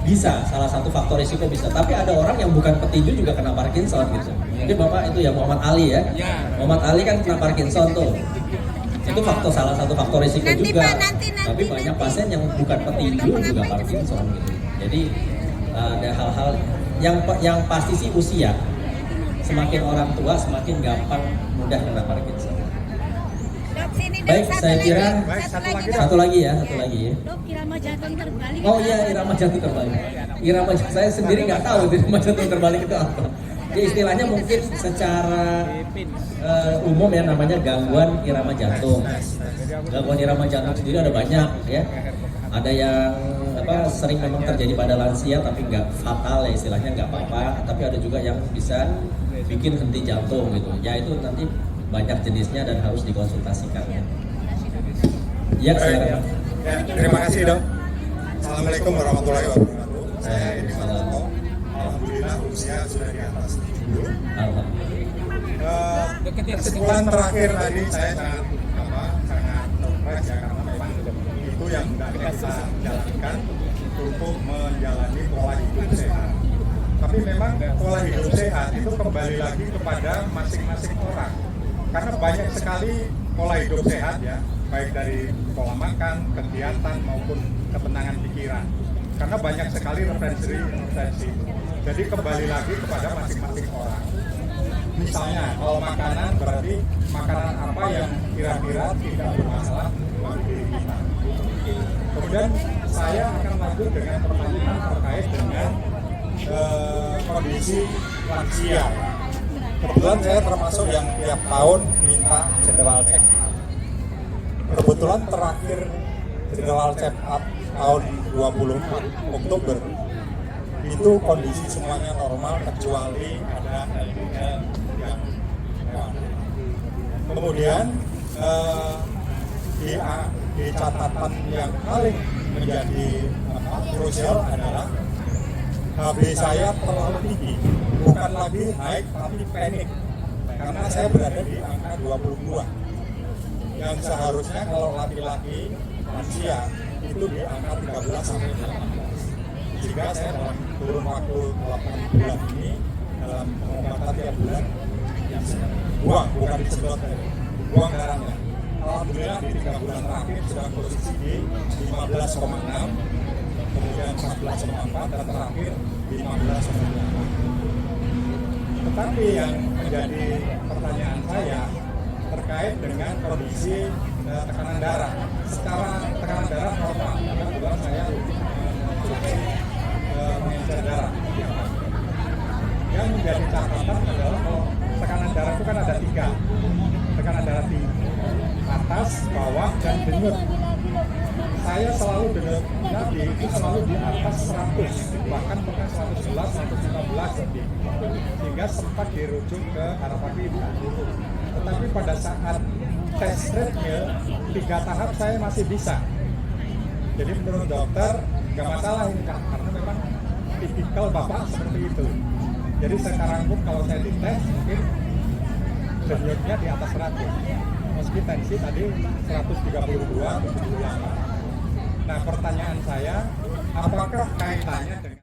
Bisa, salah satu faktor risiko bisa. Tapi ada orang yang bukan petinju juga kena Parkinson gitu. Mungkin Bapak itu ya Muhammad Ali ya. Ya. Muhammad Ali kan kena Parkinson tuh. Itu salah satu faktor risiko juga. Tapi banyak pasien yang bukan petinju juga Parkinson gitu. Jadi ada hal-hal yang pasti sih usia. Semakin orang tua semakin gampang mudah kena Parkinson. Baik, saya kira satu lagi ya. Dok, irama jantung terbalik. Oh iya, irama jantung terbalik. Saya sendiri nggak tahu irama jantung terbalik itu apa. Ya, istilahnya mungkin secara umum ya namanya gangguan irama jantung. Gangguan irama jantung sendiri ada banyak ya. Ada yang sering memang terjadi pada lansia tapi nggak fatal ya, istilahnya nggak apa-apa. Tapi ada juga yang bisa bikin henti jantung gitu. Ya itu nanti banyak jenisnya dan harus dikonsultasikan ya. Ya, silakan. Ya, terima kasih dok. Assalamualaikum warahmatullahi wabarakatuh. Saya Edi Malanto. Alhamdulillah usia sudah di atas 70. Kesimpulan terakhir tadi saya sangat terkait ya, karena memang itu yang kita jalankan untuk menjalani pola hidup sehat. Tapi memang pola hidup sehat itu kembali lagi kepada masing-masing orang. Karena banyak sekali pola hidup sehat ya, baik dari pola makan, kegiatan maupun ketenangan pikiran. Karena banyak sekali referensi. Jadi kembali lagi kepada masing-masing orang. Misalnya kalau makanan berarti makanan apa yang kira-kira tidak bermasalah bagi diri kita. Kemudian saya akan lanjut dengan pertanyaan terkait dengan kondisi lansia. Kebetulan saya termasuk yang tiap tahun minta general check up. Kebetulan terakhir general check up tahun 24 Oktober itu kondisi semuanya normal kecuali ada LDL yang lewat. Kemudian di catatan yang paling menjadi krusial adalah HB saya terlalu tinggi, bukan lagi naik tapi panik, karena saya berada di angka 22 yang seharusnya kalau laki-laki lansia itu di angka 13 sampai 18. Jika saya dalam kurun waktu 8 bulan ini dalam pengobatan tiap bulan yang bukan disedot, buang darahnya. Alhamdulillah di 3 bulan terakhir sudah posisi di 15,6, kemudian 14,4 dan terakhir 15,8. Tetapi yang menjadi pertanyaan saya terkait dengan kondisi tekanan darah. Secara tekanan darah normal, karena kebetulan saya mengencer darah. Yang menjadi catatan adalah kalau tekanan darah itu kan ada 3. Tekanan darah tinggi, atas, bawah, dan denyut. Saya selalu denyut nadi itu selalu di atas 100, bahkan pernah 111, 115 lebih. Sehingga sempat dirujuk ke Harapan. Tetapi pada saat tes treadmill 3 tahap saya masih bisa. Jadi menurut dokter nggak masalah ini Kak, karena memang tipikal bapak seperti itu. Jadi sekarang pun kalau saya dites mungkin denyutnya di atas 100. Meski tensi tadi 132, 78. Nah pertanyaan saya, apakah kaitannya dengan